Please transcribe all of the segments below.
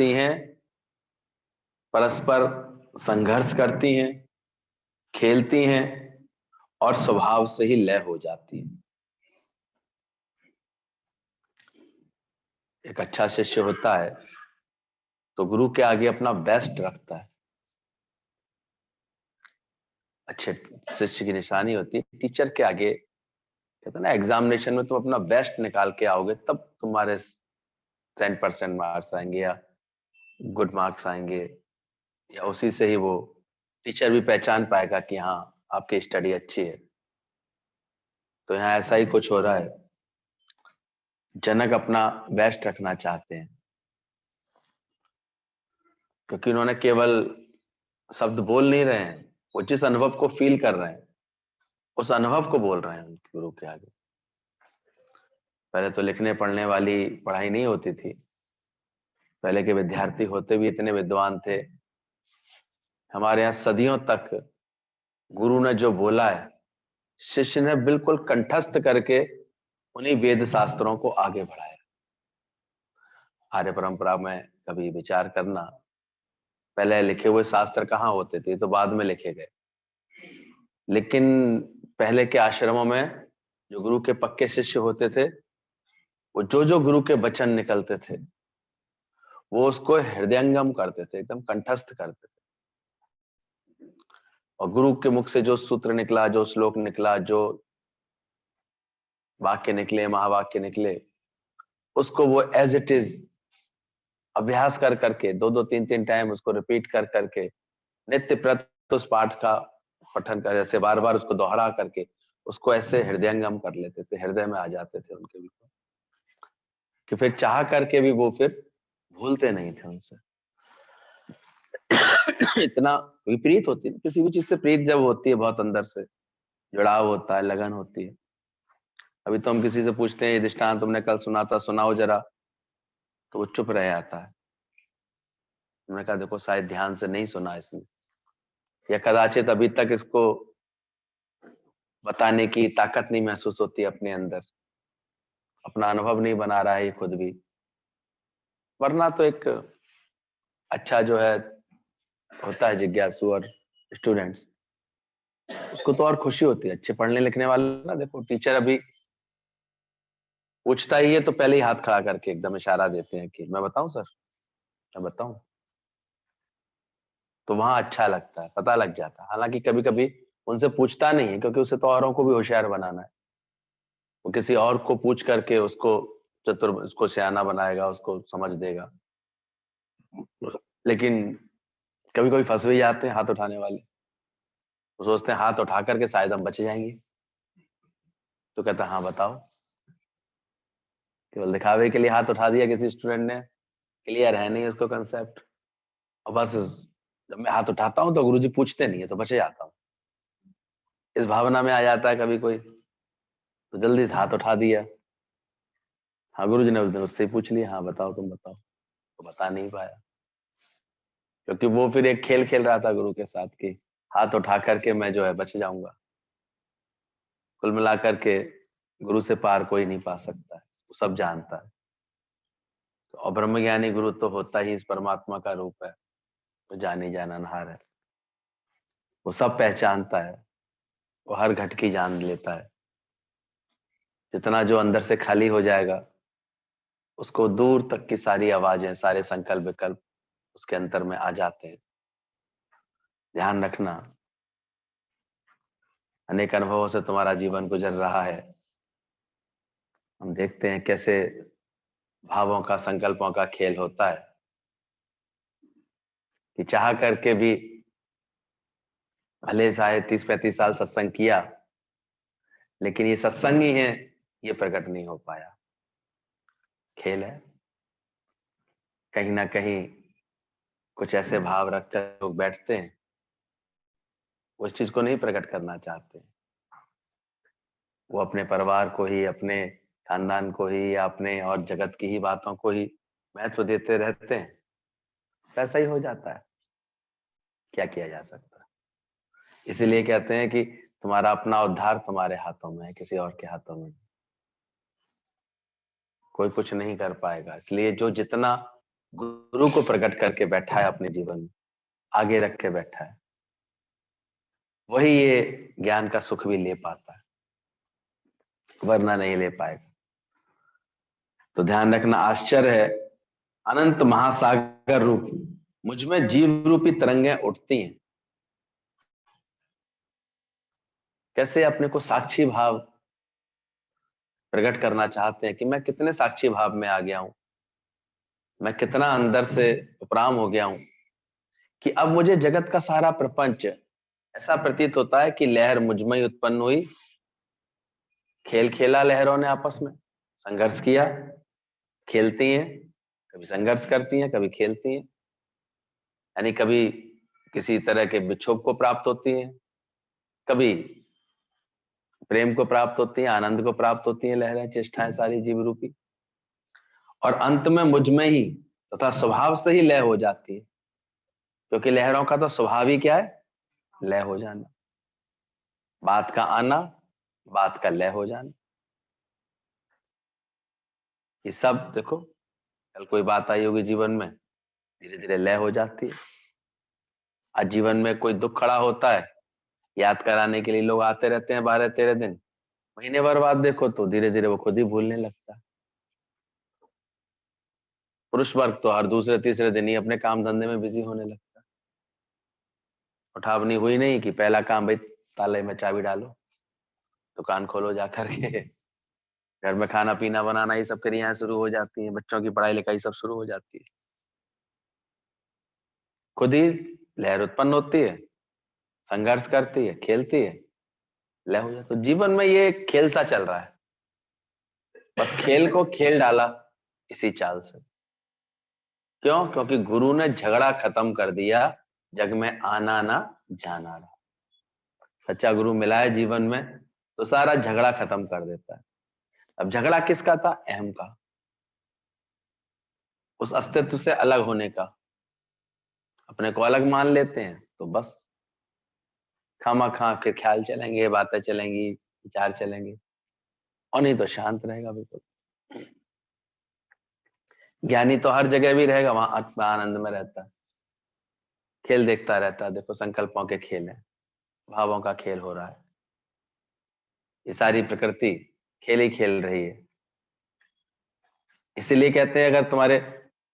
हंसती हैं, परस्पर संघर्ष करती हैं, खेलती हैं और स्वभाव से ही लय हो जाती हैं। एक अच्छा शिष्य होता है तो गुरु के आगे अपना बेस्ट रखता है। अच्छे शिष्य की निशानी होती है टीचर के आगे, कहते हैं ना एग्जामिनेशन में तुम अपना बेस्ट निकाल के आओगे तब तुम्हारे 10% मार्क्स आएंगे या गुड मार्क्स आएंगे, या उसी से ही वो टीचर भी पहचान पाएगा कि हाँ आपकी स्टडी अच्छी है। तो यहाँ ऐसा ही कुछ हो रहा है। जनक अपना बेस्ट रखना चाहते हैं क्योंकि उन्होंने केवल शब्द बोल नहीं रहे हैं, वो जिस अनुभव को फील कर रहे हैं उस अनुभव को बोल रहे हैं उनके गुरु के आगे। पहले तो लिखने पढ़ने वाली पढ़ाई नहीं होती थी, पहले के विद्यार्थी होते भी इतने विद्वान थे। हमारे यहाँ सदियों तक गुरु ने जो बोला है शिष्य ने बिल्कुल कंठस्थ करके उन्हीं वेद शास्त्रों को आगे बढ़ाया। आर्य परंपरा में कभी विचार करना, पहले लिखे हुए शास्त्र कहाँ होते थे, तो बाद में लिखे गए। लेकिन पहले के आश्रमों में जो गुरु के पक्के शिष्य होते थे, वो जो गुरु के वचन निकलते थे वो उसको हृदयंगम करते थे, एकदम कंठस्थ करते थे। और गुरु के मुख से जो सूत्र निकला, जो श्लोक निकला, जो वाक्य निकले, महावाक्य निकले, उसको वो एज इट इज अभ्यास कर करके 2-2 3-3 टाइम उसको रिपीट कर करके नित्य प्रति उस पाठ का पठन कर, जैसे बार बार उसको दोहरा करके उसको ऐसे हृदयंगम कर लेते थे, हृदय में आ जाते थे उनके भी, कि फिर चाह करके भी वो फिर भूलते नहीं थे उनसे। इतना विपरीत होती है किसी भी चीज से, प्रीत जब होती है बहुत अंदर से जुड़ाव होता है, लगन होती है। अभी तो हम किसी से पूछते हैं ये दृष्टांत तुमने कल सुना था, सुनाओ जरा, तो वो चुप रह जाता है। मैंने कहा देखो शायद ध्यान से नहीं सुना इसने, या कदाचित अभी तक इसको बताने की ताकत नहीं महसूस होती अपने अंदर, अपना अनुभव नहीं बना रहा है ये खुद भी। वरना तो एक अच्छा जो है होता है जिज्ञासु और स्टूडेंट्स, उसको तो और खुशी होती है। अच्छे पढ़ने लिखने वाले ना, देखो टीचर अभी पूछता ही है तो पहले ही हाथ खड़ा करके एकदम इशारा देते हैं कि मैं बताऊं सर, मैं बताऊं। तो वहां अच्छा लगता है, पता लग जाता है। हालांकि कभी कभी उनसे पूछता नहीं है क्योंकि उसे तो औरों को भी होशियार बनाना है, वो किसी और को पूछ करके उसको चतुर, उसको सियाना बनाएगा, उसको समझ देगा। लेकिन कभी कभी फंस भी जाते हैं हाथ उठाने वाले, वो सोचते हैं हाथ उठा करके शायद हम बच जाएंगे, तो कहता है हाँ बताओ। केवल दिखावे के लिए हाथ उठा दिया किसी स्टूडेंट ने, क्लियर है नहीं उसको कंसेप्ट, और बस जब मैं हाथ उठाता हूँ तो गुरुजी पूछते नहीं है तो बचे जाता हूँ। इस भावना में आ जाता है कभी कोई, तो जल्दी से हाथ उठा दिया। हाँ गुरुजी ने उस दिन उससे ही पूछ लिया, हाँ बताओ तुम बताओ, तो बता नहीं पाया क्योंकि वो फिर एक खेल खेल रहा था गुरु के साथ कि हाथ उठा करके मैं जो है बच जाऊंगा। कुल मिलाकर के गुरु से पार कोई नहीं पा सकता है, वो सब जानता है। और ब्रह्मज्ञानी गुरु तो होता ही इस परमात्मा का रूप है, तो जानी जाननहार है, वो सब पहचानता है, वो हर घटकी जान लेता है। जितना जो अंदर से खाली हो जाएगा उसको दूर तक की सारी आवाजें, सारे संकल्प विकल्प उसके अंतर में आ जाते हैं। ध्यान रखना, अनेक अनुभवों से तुम्हारा जीवन गुजर रहा है। हम देखते हैं कैसे भावों का, संकल्पों का खेल होता है कि चाह करके भी भले शायद 30-35 साल सत्संग किया, लेकिन ये सत्संग ही है ये प्रकट नहीं हो पाया। खेल है। कहीं ना कहीं कुछ ऐसे भाव रखकर लोग बैठते हैं, वो इस चीज को नहीं प्रकट करना चाहते। वो अपने परिवार को ही, अपने खानदान को ही, या अपने और जगत की ही बातों को ही महत्व देते रहते हैं। ऐसा ही हो जाता है, क्या किया जा सकता है। इसीलिए कहते हैं कि तुम्हारा अपना उद्धार तुम्हारे हाथों में है, किसी और के हाथों में नहीं। कोई कुछ नहीं कर पाएगा। इसलिए जो जितना गुरु को प्रकट करके बैठा है अपने जीवन में, आगे रख के बैठा है, वही ये ज्ञान का सुख भी ले पाता है, वरना नहीं ले पाएगा। तो ध्यान रखना, आश्चर्य है अनंत महासागर रूप मुझ में जीव रूपी तरंगें उठती हैं। कैसे अपने को साक्षी भाव प्रकट करना चाहते हैं कि मैं कितने साक्षी भाव में आ गया हूं, मैं कितना अंदर से उपराम हो गया हूं कि अब मुझे जगत का सारा प्रपंच ऐसा प्रतीत होता है कि लहर मुझ में ही उत्पन्न हुई, खेल खेला लहरों ने आपस में, संघर्ष किया, खेलती हैं, कभी संघर्ष करती हैं, कभी खेलती हैं, यानी कभी किसी तरह के विक्षोभ को प्राप्त होती हैं, कभी प्रेम को प्राप्त होती हैं, आनंद को प्राप्त होती हैं, लहरें चेष्टाएं सारी जीव रूपी, और अंत में मुझ में ही तथा स्वभाव से ही लय हो जाती है, क्योंकि लहरों का तो स्वभाव ही क्या है, लय हो जाना, बात का आना, बात का लय हो जाना। ये सब देखो, कल कोई बात आई होगी जीवन में, धीरे धीरे लय हो जाती है। आज जीवन में कोई दुख खड़ा होता है, याद कराने के लिए लोग आते रहते हैं 12-13 दिन, महीने भर बाद देखो तो धीरे धीरे वो खुद ही भूलने लगता है। पुरुष वर्ग तो हर दूसरे तीसरे दिन ही अपने काम धंधे में बिजी होने लगता है। उठावनी हुई नहीं कि पहला काम भाई ताले में चाबी डालो, दुकान खोलो जा करके, घर में खाना पीना बनाना, ये सब क्रियाएं शुरू हो जाती हैं, बच्चों की पढ़ाई लिखाई सब शुरू हो जाती है, खुद ही लहर उत्पन्न होती है, संघर्ष करती है, खेलती है, लय हो जाती है। तो जीवन में ये खेल सा चल रहा है, बस खेल को खेल डाला इसी चाल से। क्यों? क्योंकि गुरु ने झगड़ा खत्म कर दिया, जग में आना ना जाना रहा। सच्चा गुरु मिला है जीवन में तो सारा झगड़ा खत्म कर देता है। अब झगड़ा किसका था? अहम का, उस अस्तित्व से अलग होने का। अपने को अलग मान लेते हैं तो बस खामा खा के ख्याल चलेंगे, बातें चलेंगी, विचार चलेंगे, और नहीं तो शांत रहेगा बिल्कुल। ज्ञानी तो हर जगह भी रहेगा, वहां आत्मा आनंद में रहता है, खेल देखता रहता है। देखो संकल्पों के खेल है, भावों का खेल हो रहा है, ये सारी प्रकृति खेल ही खेल रही है। इसीलिए कहते हैं अगर तुम्हारे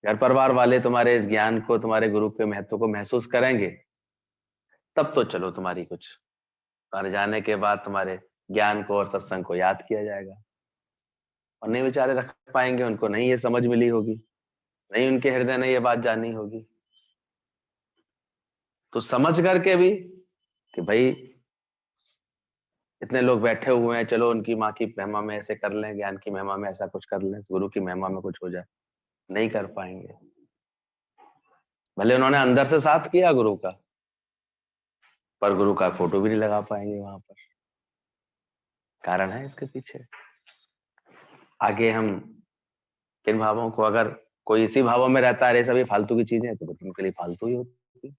घर परिवार वाले तुम्हारे इस ज्ञान को, तुम्हारे गुरु के महत्व को महसूस करेंगे, तब तो चलो तुम्हारी कुछ, तुम्हारे जाने के बाद तुम्हारे ज्ञान को और सत्संग को याद किया जाएगा। और नहीं बेचारे रख पाएंगे, उनको नहीं ये समझ मिली होगी, नहीं उनके हृदय ने ये बात जानी होगी। तो समझ करके भी कि भाई इतने लोग बैठे हुए हैं, चलो उनकी माँ की महिमा में ऐसे कर लें, ज्ञान की महिमा में ऐसा कुछ कर लें, गुरु की महिमा में कुछ हो जाए, नहीं कर पाएंगे। भले उन्होंने अंदर से साथ किया गुरु का, पर गुरु का फोटो भी नहीं लगा पाएंगे वहां पर। कारण है इसके पीछे। आगे हम किन भावों को, अगर कोई इसी भावों में रहता है, सभी फालतू की चीजें, तो उनके लिए फालतू ही होती है,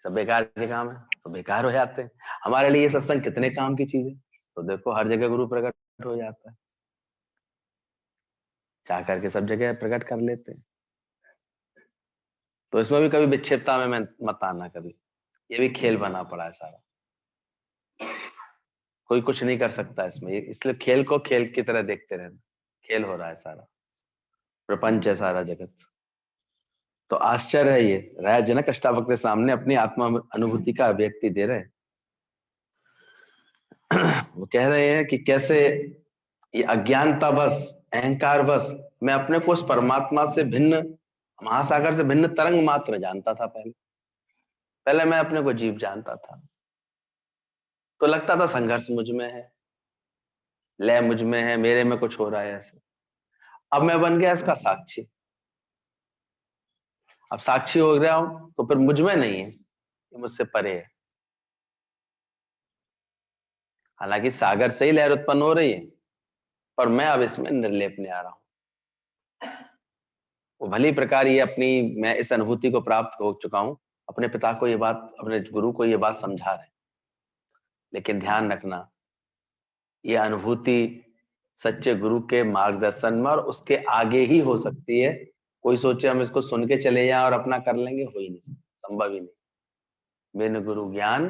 सब बेकार के काम है, तो बेकार हो जाते हैं। हमारे लिए सत्संग कितने काम की चीज है, तो देखो हर जगह गुरु प्रकट हो जाता है, चाह करके सब जगह प्रकट कर लेते हैं। तो इसमें भी कभी विक्षिप्तता में मत आना कभी, ये भी खेल बना पड़ा है सारा, कोई कुछ नहीं कर सकता इसमें, इसलिए खेल को खेल की तरह देखते रहना, खेल हो रहा है सारा, प्रपंच है सारा जगत। तो आश्चर्य है, ये राजा जनक अष्टावक्र के सामने अपनी आत्मा अनुभूति का अभिव्यक्ति दे रहे हैं। वो कह रहे हैं कि कैसे ये अज्ञानता बस, अहंकार बस, मैं अपने को उस परमात्मा से भिन्न, महासागर से भिन्न तरंग मात्र जानता था। पहले पहले मैं अपने को जीव जानता था, तो लगता था संघर्ष मुझ में है, लय मुझ में है, मेरे में कुछ हो रहा है ऐसे। अब मैं बन गया इसका साक्षी। अब साक्षी हो गया हूं तो फिर मुझ में नहीं है, ये मुझसे परे है। हालांकि सागर से ही लहर उत्पन्न हो रही है, पर मैं अब इसमें निर्लेपने आ रहा हूं। वो भली प्रकार ये अपनी, मैं इस अनुभूति को प्राप्त हो चुका हूं, अपने पिता को ये बात, अपने गुरु को ये बात समझा रहे हैं। लेकिन ध्यान रखना, ये अनुभूति सच्चे गुरु के मार्गदर्शन में और उसके आगे ही हो सकती है, कोई सोचे हम इसको सुन के चले जाएं और अपना कर लेंगे, हो ही नहीं, संभव ही नहीं। बिन गुरु ज्ञान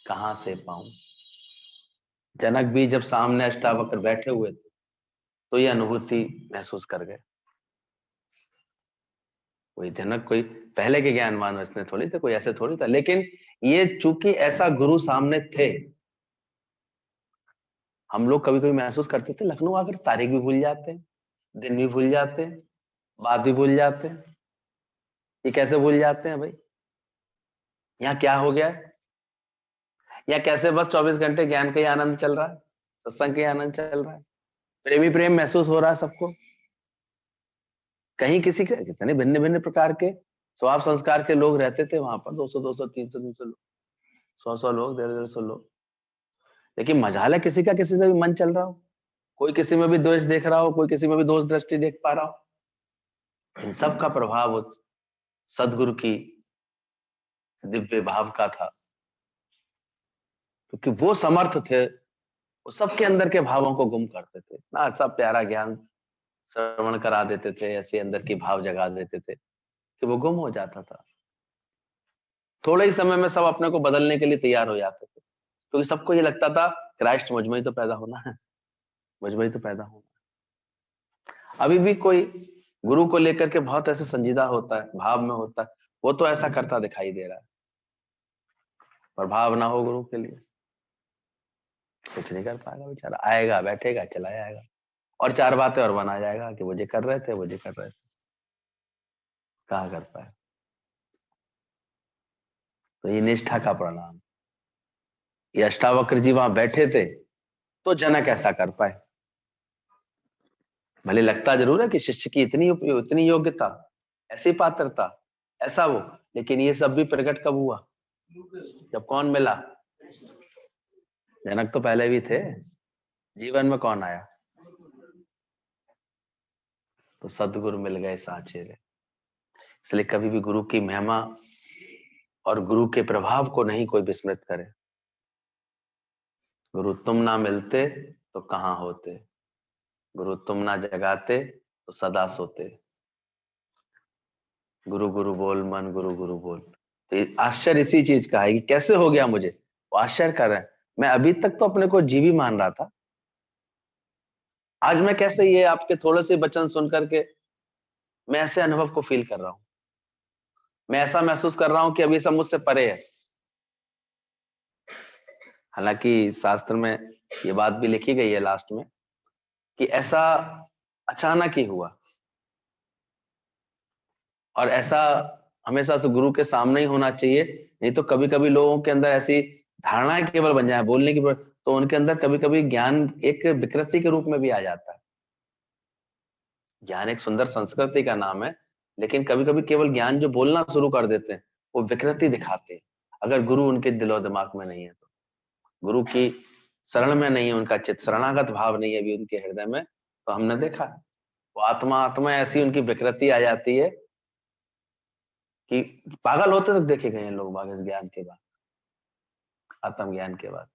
कहां से पाऊं। जनक भी जब सामने अष्टावक्र बैठे हुए थे तो ये अनुभूति महसूस कर गए। कोई जनक कोई पहले के ज्ञानवान इसने थोड़ी थे, कोई ऐसे थोड़ी था, लेकिन ये चूंकि ऐसा गुरु सामने थे। हम लोग कभी कभी महसूस करते थे लखनऊ आकर तारीख भी भूल जाते हैं, दिन भी भूल जाते हैं, बात भी भूल जाते हैं। ये कैसे भूल जाते हैं भाई? यहाँ क्या हो गया है? या कैसे बस 24 घंटे ज्ञान का ही आनंद चल रहा है, सत्संग का ही आनंद चल रहा है, प्रेमी प्रेम महसूस हो रहा है सबको। कहीं किसी के कितने भिन्न भिन्न प्रकार के स्वभाव संस्कार के लोग रहते थे वहां पर, 200 200 300 300 लोग, 100 लोग, 150 लोग। लेकिन मजाल है किसी का किसी से भी मन चल रहा हो, कोई किसी में भी द्वेष देख रहा हो, कोई किसी में भी दोष दृष्टि देख पा रहा हो। इन सब का प्रभाव उस सदगुरु की दिव्य भाव का था, क्योंकि वो समर्थ थे, वो सबके अंदर के भावों को गुम करते थे ना। सब प्यारा ज्ञान श्रवण करा देते थे, ऐसे अंदर की भाव जगा देते थे कि वो गुम हो जाता था। थोड़े ही समय में सब अपने को बदलने के लिए तैयार हो जाते थे, क्योंकि सबको ये लगता था क्राइस्ट मुझ में ही तो पैदा होना है, मुझ में ही तो पैदा होना। अभी भी कोई गुरु को लेकर के बहुत ऐसे संजीदा होता है, भाव में होता है, वो तो ऐसा करता दिखाई दे रहा है, पर भाव ना हो गुरु के लिए कुछ नहीं कर पाएगा बेचारा। आएगा, बैठेगा, चला जाएगा, और चार बातें और बना जाएगा कि वो ये कर रहे थे, वो ये कर रहे थे। कहाँ कर पाए? तो ये निष्ठा का परिणाम। ये अष्टावक्र जी वहां बैठे थे तो जनक ऐसा कर पाए। भले लगता जरूर है कि शिष्य की इतनी योग्यता, ऐसी पात्रता, ऐसा वो, लेकिन ये सब भी प्रकट कब हुआ? जब कौन मिला? जनक तो पहले भी थे, जीवन में कौन आया? तो सदगुरु मिल गए साचे रे। इसलिए कभी भी गुरु की महिमा और गुरु के प्रभाव को नहीं कोई विस्मृत करे। गुरु तुम ना मिलते तो कहां होते, गुरु तुम ना जगाते तो सदा सोते। गुरु गुरु बोल मन, गुरु गुरु बोल। तो आश्चर्य इसी चीज का है कि कैसे हो गया मुझे, वो आश्चर्य कर रहे हैं। मैं अभी तक तो अपने को जीवी मान रहा था, आज मैं कैसे ये आपके थोड़े से वचन सुन करके मैं ऐसे अनुभव को फील कर रहा हूं। मैं ऐसा महसूस कर रहा हूं कि अभी सब मुझसे परे है। हालांकि शास्त्र में ये बात भी लिखी गई है लास्ट में कि ऐसा अचानक ही हुआ, और ऐसा हमेशा से गुरु के सामने ही होना चाहिए। नहीं तो कभी कभी लोगों के अंदर ऐसी धारणाएं केवल बन जाए बोलने की, तो उनके अंदर कभी कभी ज्ञान एक विकृति के रूप में भी आ जाता है। ज्ञान एक सुंदर संस्कृति का नाम है, लेकिन कभी कभी केवल ज्ञान जो बोलना शुरू कर देते हैं वो विकृति दिखाते हैं। अगर गुरु उनके दिलो दिमाग में नहीं है तो, गुरु की शरण में नहीं है, उनका चित्त शरणागत भाव नहीं है अभी उनके हृदय में, तो हमने देखा वो आत्मा आत्मा ऐसी उनकी विकृति आ जाती है कि पागल होते तक देखे गए हैं लोग बाग इस ज्ञान के बाद, आत्मज्ञान के बाद।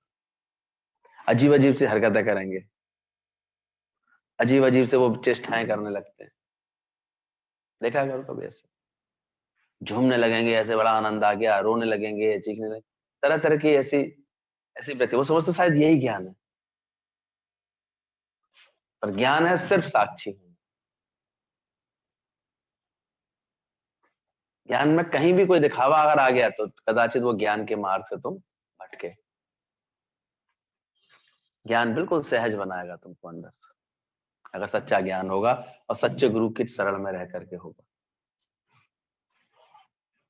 अजीब अजीब सी हरकतें करेंगे, अजीब अजीब से वो चेष्टाएं करने लगते हैं। देखा करो कभी ऐसे झूमने लगेंगे, ऐसे बड़ा आनंद आ गया, रोने लगेंगे, चीखने लगेंगे, तरह तरह की ऐसी ऐसी वृत्ति। वो समझते शायद यही ज्ञान है, पर ज्ञान है सिर्फ साक्षी होना। ज्ञान में कहीं भी कोई दिखावा अगर आ गया तो कदाचित वो ज्ञान के मार्ग से तुम भटके। ज्ञान बिल्कुल सहज बनाएगा तुमको अंदर से, अगर सच्चा ज्ञान होगा और सच्चे गुरु की शरण में रह करके होगा,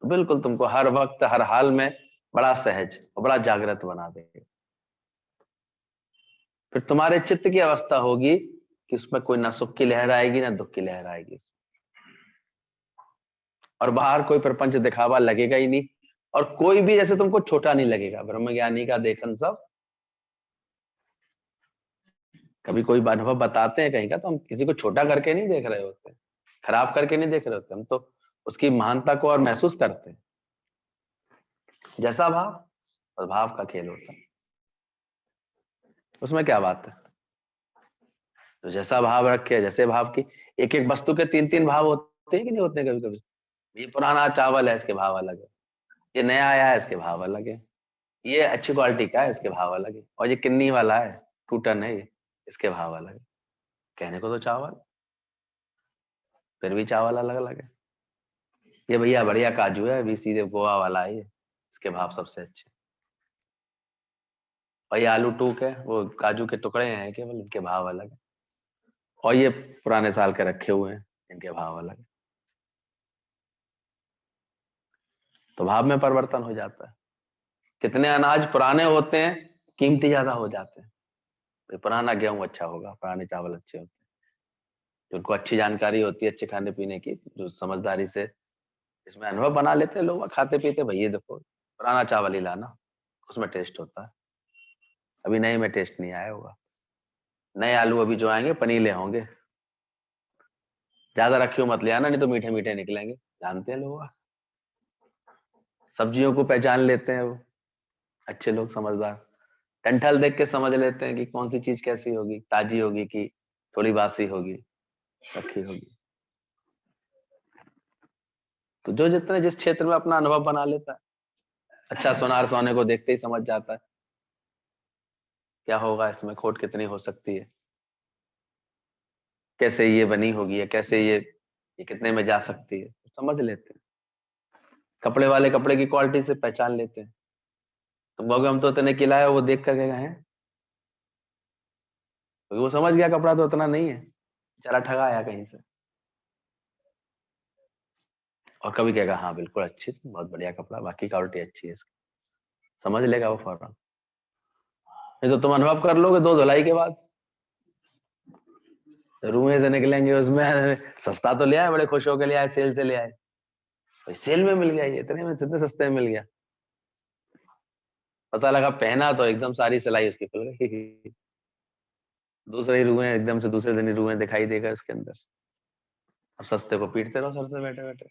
तो बिल्कुल तुमको हर वक्त हर हाल में बड़ा सहज और बड़ा जागृत बना देगा। फिर तुम्हारे चित्त की अवस्था होगी कि उसमें कोई ना सुख की लहर आएगी ना दुख की लहर आएगी, और बाहर कोई प्रपंच दिखावा लगेगा ही नहीं, और कोई भी जैसे तुमको छोटा नहीं लगेगा। ब्रह्मज्ञानी का देखन सब। कभी कोई अनुभव बताते हैं कहीं का, तो हम किसी को छोटा करके नहीं देख रहे होते, खराब करके नहीं देख रहे होते, हम तो उसकी महानता को और महसूस करते हैं। जैसा भाव और भाव का खेल होता है, उसमें क्या बात है? तो जैसा भाव रखे, जैसे भाव की एक एक वस्तु के तीन तीन भाव होते होते हैं कि नहीं होते हैं कभी कभी, ये पुराना चावल है इसके भाव अलग है, ये नया आया है इसके भाव अलग है, ये अच्छी क्वालिटी का है इसके भाव अलग है, और ये किन्नी वाला है 2 टन है ये, इसके भाव अलग है। कहने को तो चावल, फिर भी चावल अलग अलग है। ये भैया बढ़िया काजू है, अभी सीधे गोवा वाला है ये, इसके भाव सबसे अच्छे। और ये आलू टूक है, वो काजू के टुकड़े हैं केवल, इनके भाव अलग है। और ये पुराने साल के रखे हुए हैं, इनके भाव अलग है। तो भाव में परिवर्तन हो जाता है। कितने अनाज पुराने होते हैं, कीमती ज्यादा हो जाते हैं। तो पुराना गेहूं अच्छा होगा, पुराने चावल अच्छे होते हैं, जिनको अच्छी जानकारी होती है अच्छे खाने पीने की, जो समझदारी से इसमें अनुभव बना लेते हैं लोग, खाते पीते भैया देखो पुराना चावल ही लाना, उसमें टेस्ट होता है। अभी नए में टेस्ट नहीं आया होगा। नए आलू अभी जो आएंगे पनीले होंगे, ज्यादा रखे हो मत ले आना, नहीं तो मीठे मीठे निकलेंगे, जानते हैं लोग। सब्जियों को पहचान लेते हैं वो अच्छे लोग समझदार, डंठल देख के समझ लेते हैं कि कौन सी चीज कैसी होगी, ताजी होगी कि थोड़ी बासी होगी, रखी होगी। तो जो जितने जिस क्षेत्र में अपना अनुभव बना लेता है, अच्छा सुनार सोने को देखते ही समझ जाता है क्या होगा इसमें, खोट कितनी हो सकती है, कैसे ये बनी होगी, या कैसे ये कितने में जा सकती है, तो समझ लेते हैं। कपड़े वाले कपड़े की क्वालिटी से पहचान लेते हैं। तुम कहोगे हम तो इतने खिलाए, वो देख करके गए हैं, क्योंकि वो समझ गया कपड़ा तो इतना नहीं है, बेचारा ठगा आया कहीं से। और कभी कहेगा हाँ बिल्कुल अच्छी, बहुत बढ़िया कपड़ा, बाकी क्वालिटी अच्छी है इसकी, समझ लेगा वो फौरन। नहीं तो तुम अनुभव कर लोगे 2 धुलाई के बाद, रुएं से निकलेंगे उसमें, सस्ता तो ले आए, बड़े खुश होकर ले आए, सेल से ले आए, भाई सेल में मिल गया, ये इतने में, इतने सस्ते में मिल गया, पता लगा पहना तो एकदम सारी सिलाई उसकी खुल गई। दूसरे ही रुएं, एकदम से दूसरे दिन ही रुएं दिखाई देगा उसके अंदर। अब सस्ते को पीटते रहो सर से बैठे बैठे,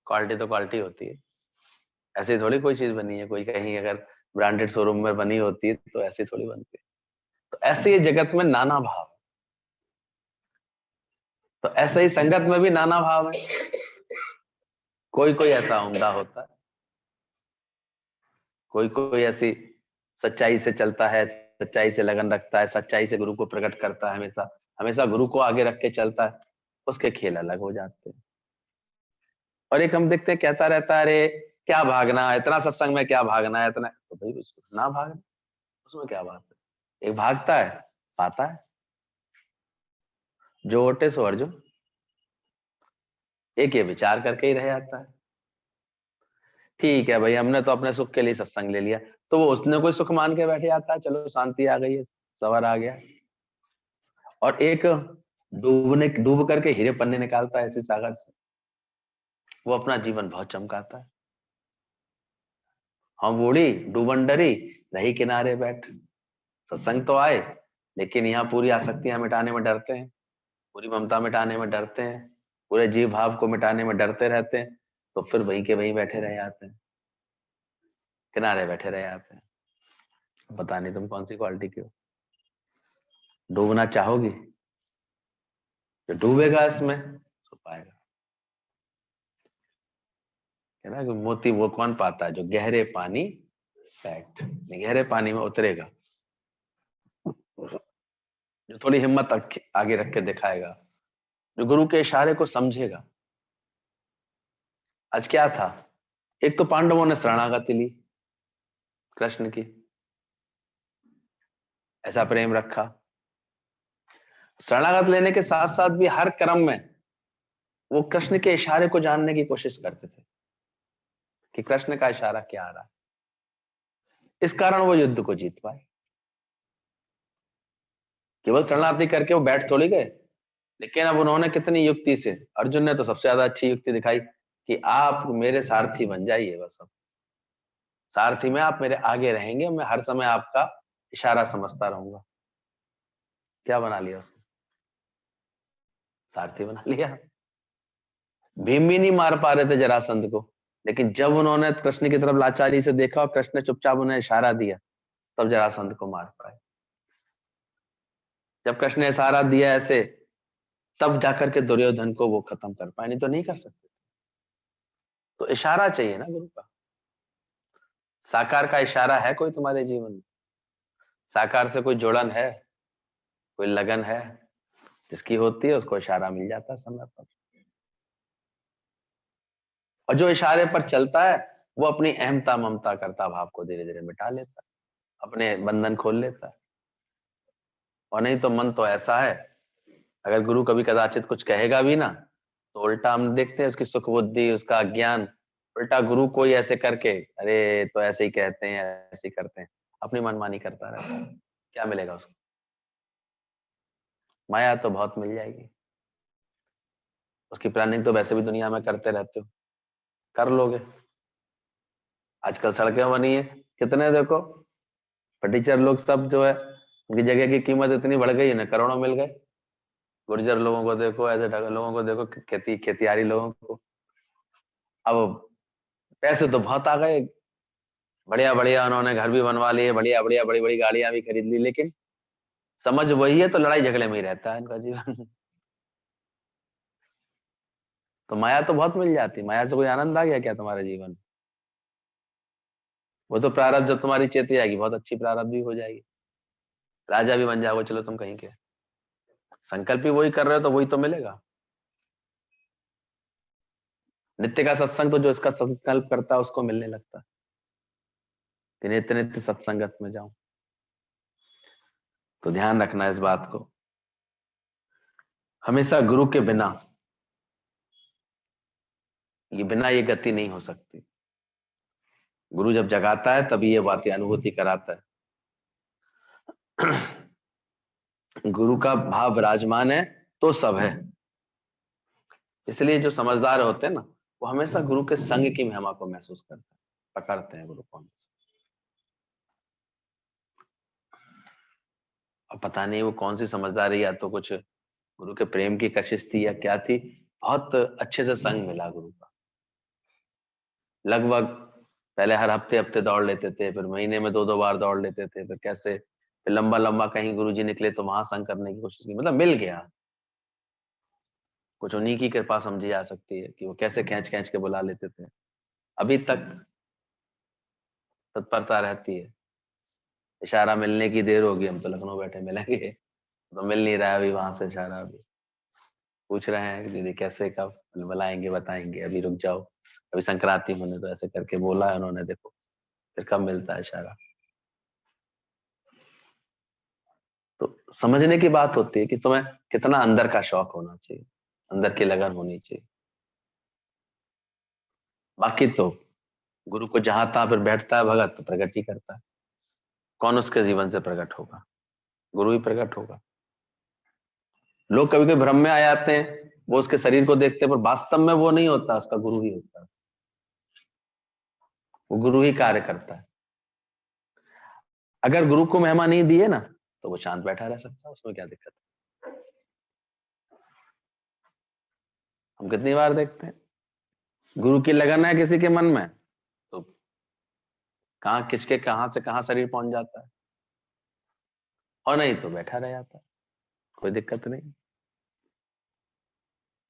क्वालिटी तो क्वालिटी होती है, ऐसी थोड़ी कोई चीज बनी है, कोई कहीं अगर ब्रांडेड शोरूम में बनी होती है तो ऐसी थोड़ी बनती है। तो ऐसे ही जगत में नाना भाव, तो ऐसे ही संगत में भी नाना भाव है। कोई कोई ऐसा उम्दा होता है, कोई कोई ऐसी सच्चाई से चलता है, सच्चाई से लगन रखता है, सच्चाई से गुरु को प्रकट करता है, हमेशा हमेशा गुरु को आगे रख के चलता है, उसके खेल अलग हो जाते हैं। और एक हम देखते हैं कहता रहता है अरे क्या भागना है, इतना सत्संग में क्या भागना है, इतना, तो भाई उसको ना भागना, उसमें क्या बात है। एक भागता है पाता है, जो ओटे सो अर्जुन, एक ये विचार करके ही रह जाता है। ठीक है भाई, हमने तो अपने सुख के लिए सत्संग ले लिया, तो वो उसने कोई सुख मान के बैठे जाता है, चलो शांति आ गई है, सवर आ गया। और एक डूब करके हीरे पन्ने निकालता है ऐसे सागर से, वो अपना जीवन बहुत चमकाता है। हम बूढ़ी डूबन डरी, रही किनारे बैठ, सत्संग तो आए लेकिन यहाँ पूरी आसक्तियां मिटाने में डरते हैं, पूरी ममता मिटाने में डरते हैं, पूरे जीव भाव को मिटाने में डरते रहते हैं, तो फिर वहीं के वहीं बैठे रह जाते हैं, किनारे बैठे रह जाते हैं। पता नहीं तुम कौन सी क्वालिटी की हो। डूबना चाहोगी, जो डूबेगा इसमें सो पाएगा, है ना। मोती वो कौन पाता है, जो गहरे पानी बैठ, गहरे पानी में उतरेगा, जो थोड़ी हिम्मत आगे रख के दिखाएगा, जो गुरु के इशारे को समझेगा। आज क्या था, एक तो पांडवों ने शरणागति ली कृष्ण की, ऐसा प्रेम रखा, शरणागत लेने के साथ साथ भी हर क्रम में वो कृष्ण के इशारे को जानने की कोशिश करते थे कि कृष्ण का इशारा क्या आ रहा है। इस कारण वो युद्ध को जीत पाए। केवल शरणागति करके वो बैठ थोड़ी गए, लेकिन अब उन्होंने कितनी युक्ति से, अर्जुन ने तो सबसे ज्यादा अच्छी युक्ति दिखाई कि आप मेरे सारथी बन जाइए, बस अब सारथी में आप मेरे आगे रहेंगे, मैं हर समय आपका इशारा समझता रहूंगा। क्या बना लिया उसने, सारथी बना लिया। भीम भी नहीं मार पा रहे थे जरासंध को, लेकिन जब उन्होंने कृष्ण की तरफ लाचारी से देखा और कृष्ण ने चुपचाप उन्हें इशारा दिया, तब जरासंध को मार पाए। जब कृष्ण ने इशारा दिया ऐसे तब जाकर के दुर्योधन को वो खत्म कर पाए, नहीं तो नहीं कर सकते। तो इशारा चाहिए ना गुरु का। साकार का इशारा है कोई तुम्हारे जीवन में? साकार से कोई जुड़न है, कोई लगन है? जिसकी होती है उसको इशारा मिल जाता है समय पर। और जो इशारे पर चलता है वो अपनी अहमता ममता करता भाव को धीरे धीरे मिटा लेता है, अपने बंधन खोल लेता है। और नहीं तो मन तो ऐसा है, अगर गुरु कभी कदाचित कुछ कहेगा भी ना, तो उल्टा हम देखते हैं उसकी सुख बुद्धि, उसका ज्ञान, उल्टा गुरु कोई ऐसे करके, अरे तो ऐसे ही कहते हैं, ऐसे ही करते हैं, अपनी मनमानी करता रहता है। क्या मिलेगा उसको? माया तो बहुत मिल जाएगी। उसकी प्लानिंग तो वैसे भी दुनिया में करते रहते हो, कर लोगे। आजकल सड़कें बनी है, कितने देखो फटीचर लोग सब जो है, उनकी जगह की कीमत इतनी बढ़ गई है ना, करोड़ों मिल गए। गुर्जर लोगों को देखो, ऐसे लोगों को देखो, खेतियारी लोगों को। अब पैसे तो बहुत आ गए, बढ़िया बढ़िया उन्होंने घर भी बनवा लिए, बढ़िया बढ़िया बड़ी बड़ी गाड़ियां भी खरीद ली, लेकिन समझ वही है, तो लड़ाई झगड़े में ही रहता है इनका जीवन। तो माया तो बहुत मिल जाती, माया से कोई आनंद आ गया क्या तुम्हारे जीवन में? वो तो प्रारब्ध, जब तुम्हारी चेती आएगी बहुत अच्छी प्रारब्ध भी हो जाएगी, राजा भी बन जाओगे, चलो तुम कहीं के। संकल्प ही वही कर रहे हो तो वही तो मिलेगा। नित्य का सत्संग तो जो इसका संकल्प करता है उसको मिलने लगता है कि नित्य नित्य सत्संगत में जाऊं। तो ध्यान रखना इस बात को, हमेशा गुरु के बिना ये गति नहीं हो सकती। गुरु जब जगाता है तभी ये बातें अनुभूति कराता है। गुरु का भाव विराजमान है तो सब है। इसलिए जो समझदार होते हैं ना, वो हमेशा गुरु के संग की महिमा को महसूस करते हैं, पकड़ते हैं गुरु को हमेशा। और पता नहीं वो कौन सी समझदारी, या तो कुछ गुरु के प्रेम की कशिश थी या क्या थी, बहुत अच्छे से संग मिला गुरु का। लगभग पहले हर हफ्ते हफ्ते दौड़ लेते थे, फिर महीने में दो दो बार दौड़ लेते थे, फिर कैसे, फिर लंबा लंबा कहीं गुरुजी निकले तो वहां संग करने की कोशिश की, मतलब मिल गया। कुछ उन्हीं की कृपा समझी जा सकती है कि वो कैसे खींच खींच के बुला लेते थे। अभी तक तत्परता रहती है। इशारा मिलने की देर होगी, हम तो लखनऊ बैठे मिलेंगे, तो मिल नहीं रहा है अभी वहां से इशारा। अभी पूछ रहे हैं कि दीदी कैसे, कब बुलाएंगे, बताएंगे, अभी रुक जाओ, अभी संक्रांति होने, तो ऐसे करके बोला है उन्होंने, देखो फिर कब मिलता है इशारा। तो समझने की बात होती है कि तुम्हें कितना अंदर का शौक होना चाहिए, अंदर की लगन होनी चाहिए। बाकी तो गुरु को जहां तहां फिर बैठता है भगत तो प्रकट ही करता है। कौन उसके जीवन से प्रकट होगा? गुरु ही प्रकट होगा। लोग कभी कभी भ्रम में आ जाते हैं, वो उसके शरीर को देखते हैं, पर वास्तव में वो नहीं होता, उसका गुरु ही होता है। वो गुरु ही कार्य करता है। अगर गुरु को महिमा नहीं दी है ना, तो वो शांत बैठा रह सकता है, उसमें क्या दिक्कत है? हम कितनी बार देखते हैं, गुरु की लगन है किसी के मन में, तो कहाँ किसके कहां से कहां शरीर पहुंच जाता है, और नहीं तो बैठा रह जाता है, कोई दिक्कत नहीं।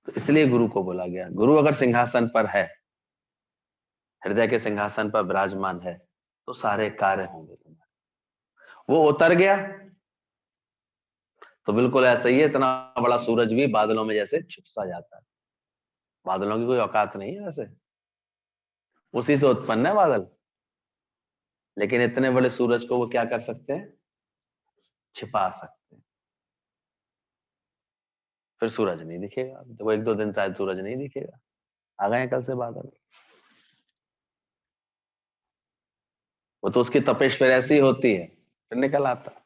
तो इसलिए गुरु को बोला गया, गुरु अगर सिंहासन पर है, हृदय के सिंहासन पर विराजमान है, तो सारे कार्य होंगे तुम्हारे। वो उतर गया तो बिल्कुल ऐसा ही है, इतना बड़ा सूरज भी बादलों में जैसे छुप सा जाता है। बादलों की कोई औकात नहीं है वैसे, उसी से उत्पन्न है बादल, लेकिन इतने बड़े सूरज को वो क्या कर सकते हैं? छिपा सकते हैं। फिर सूरज नहीं दिखेगा, तो एक दो दिन शायद सूरज नहीं दिखेगा, आ गए हैं कल से बादल। वो तो उसकी तपिश फिर ऐसी होती है, फिर निकल आता है।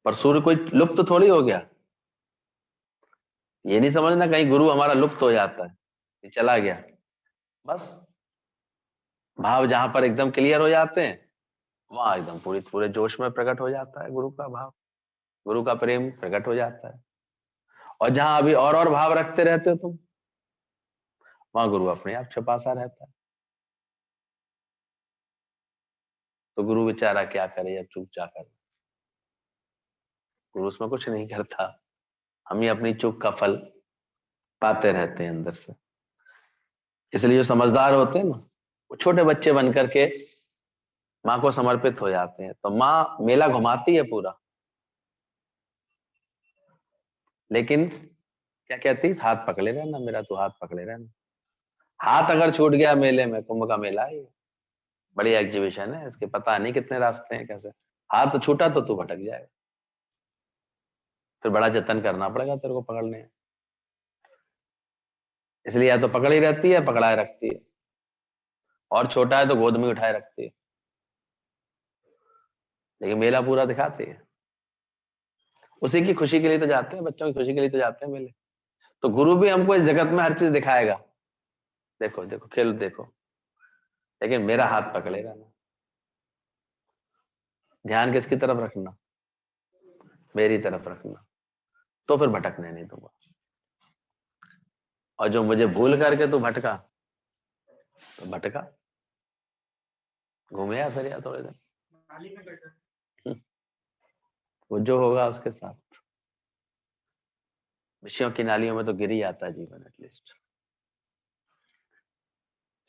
पर सूर्य कोई लुप्त थोड़ी हो गया। ये नहीं समझना कहीं गुरु हमारा लुप्त हो जाता है, ये चला गया। बस भाव जहां पर एकदम क्लियर हो जाते हैं, वहां एकदम पूरी पूरे जोश में प्रकट हो जाता है गुरु का भाव, गुरु का प्रेम प्रकट हो जाता है। और जहां अभी और भाव रखते रहते हो तुम, वहां गुरु अपने आप छुपा सा रहता है। तो गुरु बेचारा क्या करे, अब चुप जा कर, गुरु उसमें कुछ नहीं करता। हम ही अपनी चूक का फल पाते रहते हैं अंदर से। इसलिए जो समझदार होते हैं ना, वो छोटे बच्चे बन करके माँ को समर्पित हो जाते हैं। तो माँ मेला घुमाती है पूरा, लेकिन क्या कहती, हाथ पकड़े रहना मेरा, तू हाथ पकड़े रहना। हाथ अगर छूट गया मेले में, कुंभ का मेला है ये, बड़ी एग्जीबिशन है, इसके पता नहीं कितने रास्ते हैं कैसे, हाथ छूटा तो तू भटक जाएगा, फिर बड़ा जतन करना पड़ेगा तेरे को पकड़ने। इसलिए या तो पकड़ी रहती है, पकड़ाए रखती है, और छोटा है तो गोद में उठाए रखती है, लेकिन मेला पूरा दिखाती है। उसी की खुशी के लिए तो जाते हैं, बच्चों की खुशी के लिए तो जाते हैं मेले। तो गुरु भी हमको इस जगत में हर चीज दिखाएगा, देखो देखो खेल देखो, लेकिन मेरा हाथ पकड़ेगा ना। ध्यान किसकी तरफ रखना, मेरी तरफ रखना, तो फिर भटकने नहीं दूंगा। और जो मुझे भूल करके तू भटका, तो भटका, घूमे या फिर या थोड़े दिन, वो जो होगा उसके साथ। विषयों की नालियों में तो गिर ही आता है जीवन एटलीस्ट।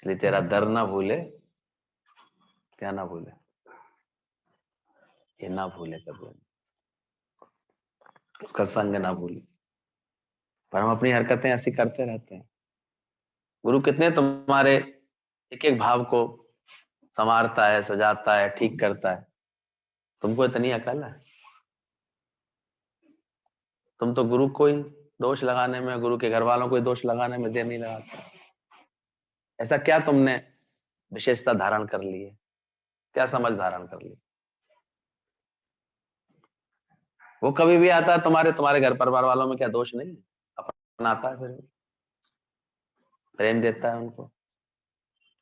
इसलिए तेरा दर ना भूले, क्या ना भूले, ये ना भूले कभी, उसका संग ना भूले। पर हम अपनी हरकतें ऐसी करते रहते हैं। गुरु कितने तुम्हारे एक एक भाव को संवारता है, सजाता है, ठीक करता है। तुमको इतनी अकल है, तुम तो गुरु को ही दोष लगाने में, गुरु के घर वालों को ही दोष लगाने में देर नहीं लगाते। ऐसा क्या तुमने विशेषता धारण कर ली है, क्या समझ धारण कर ली? वो कभी भी आता है तुम्हारे तुम्हारे घर परिवार वालों में क्या दोष नहीं है? अपना आता है, फिर भी प्रेम देता है उनको,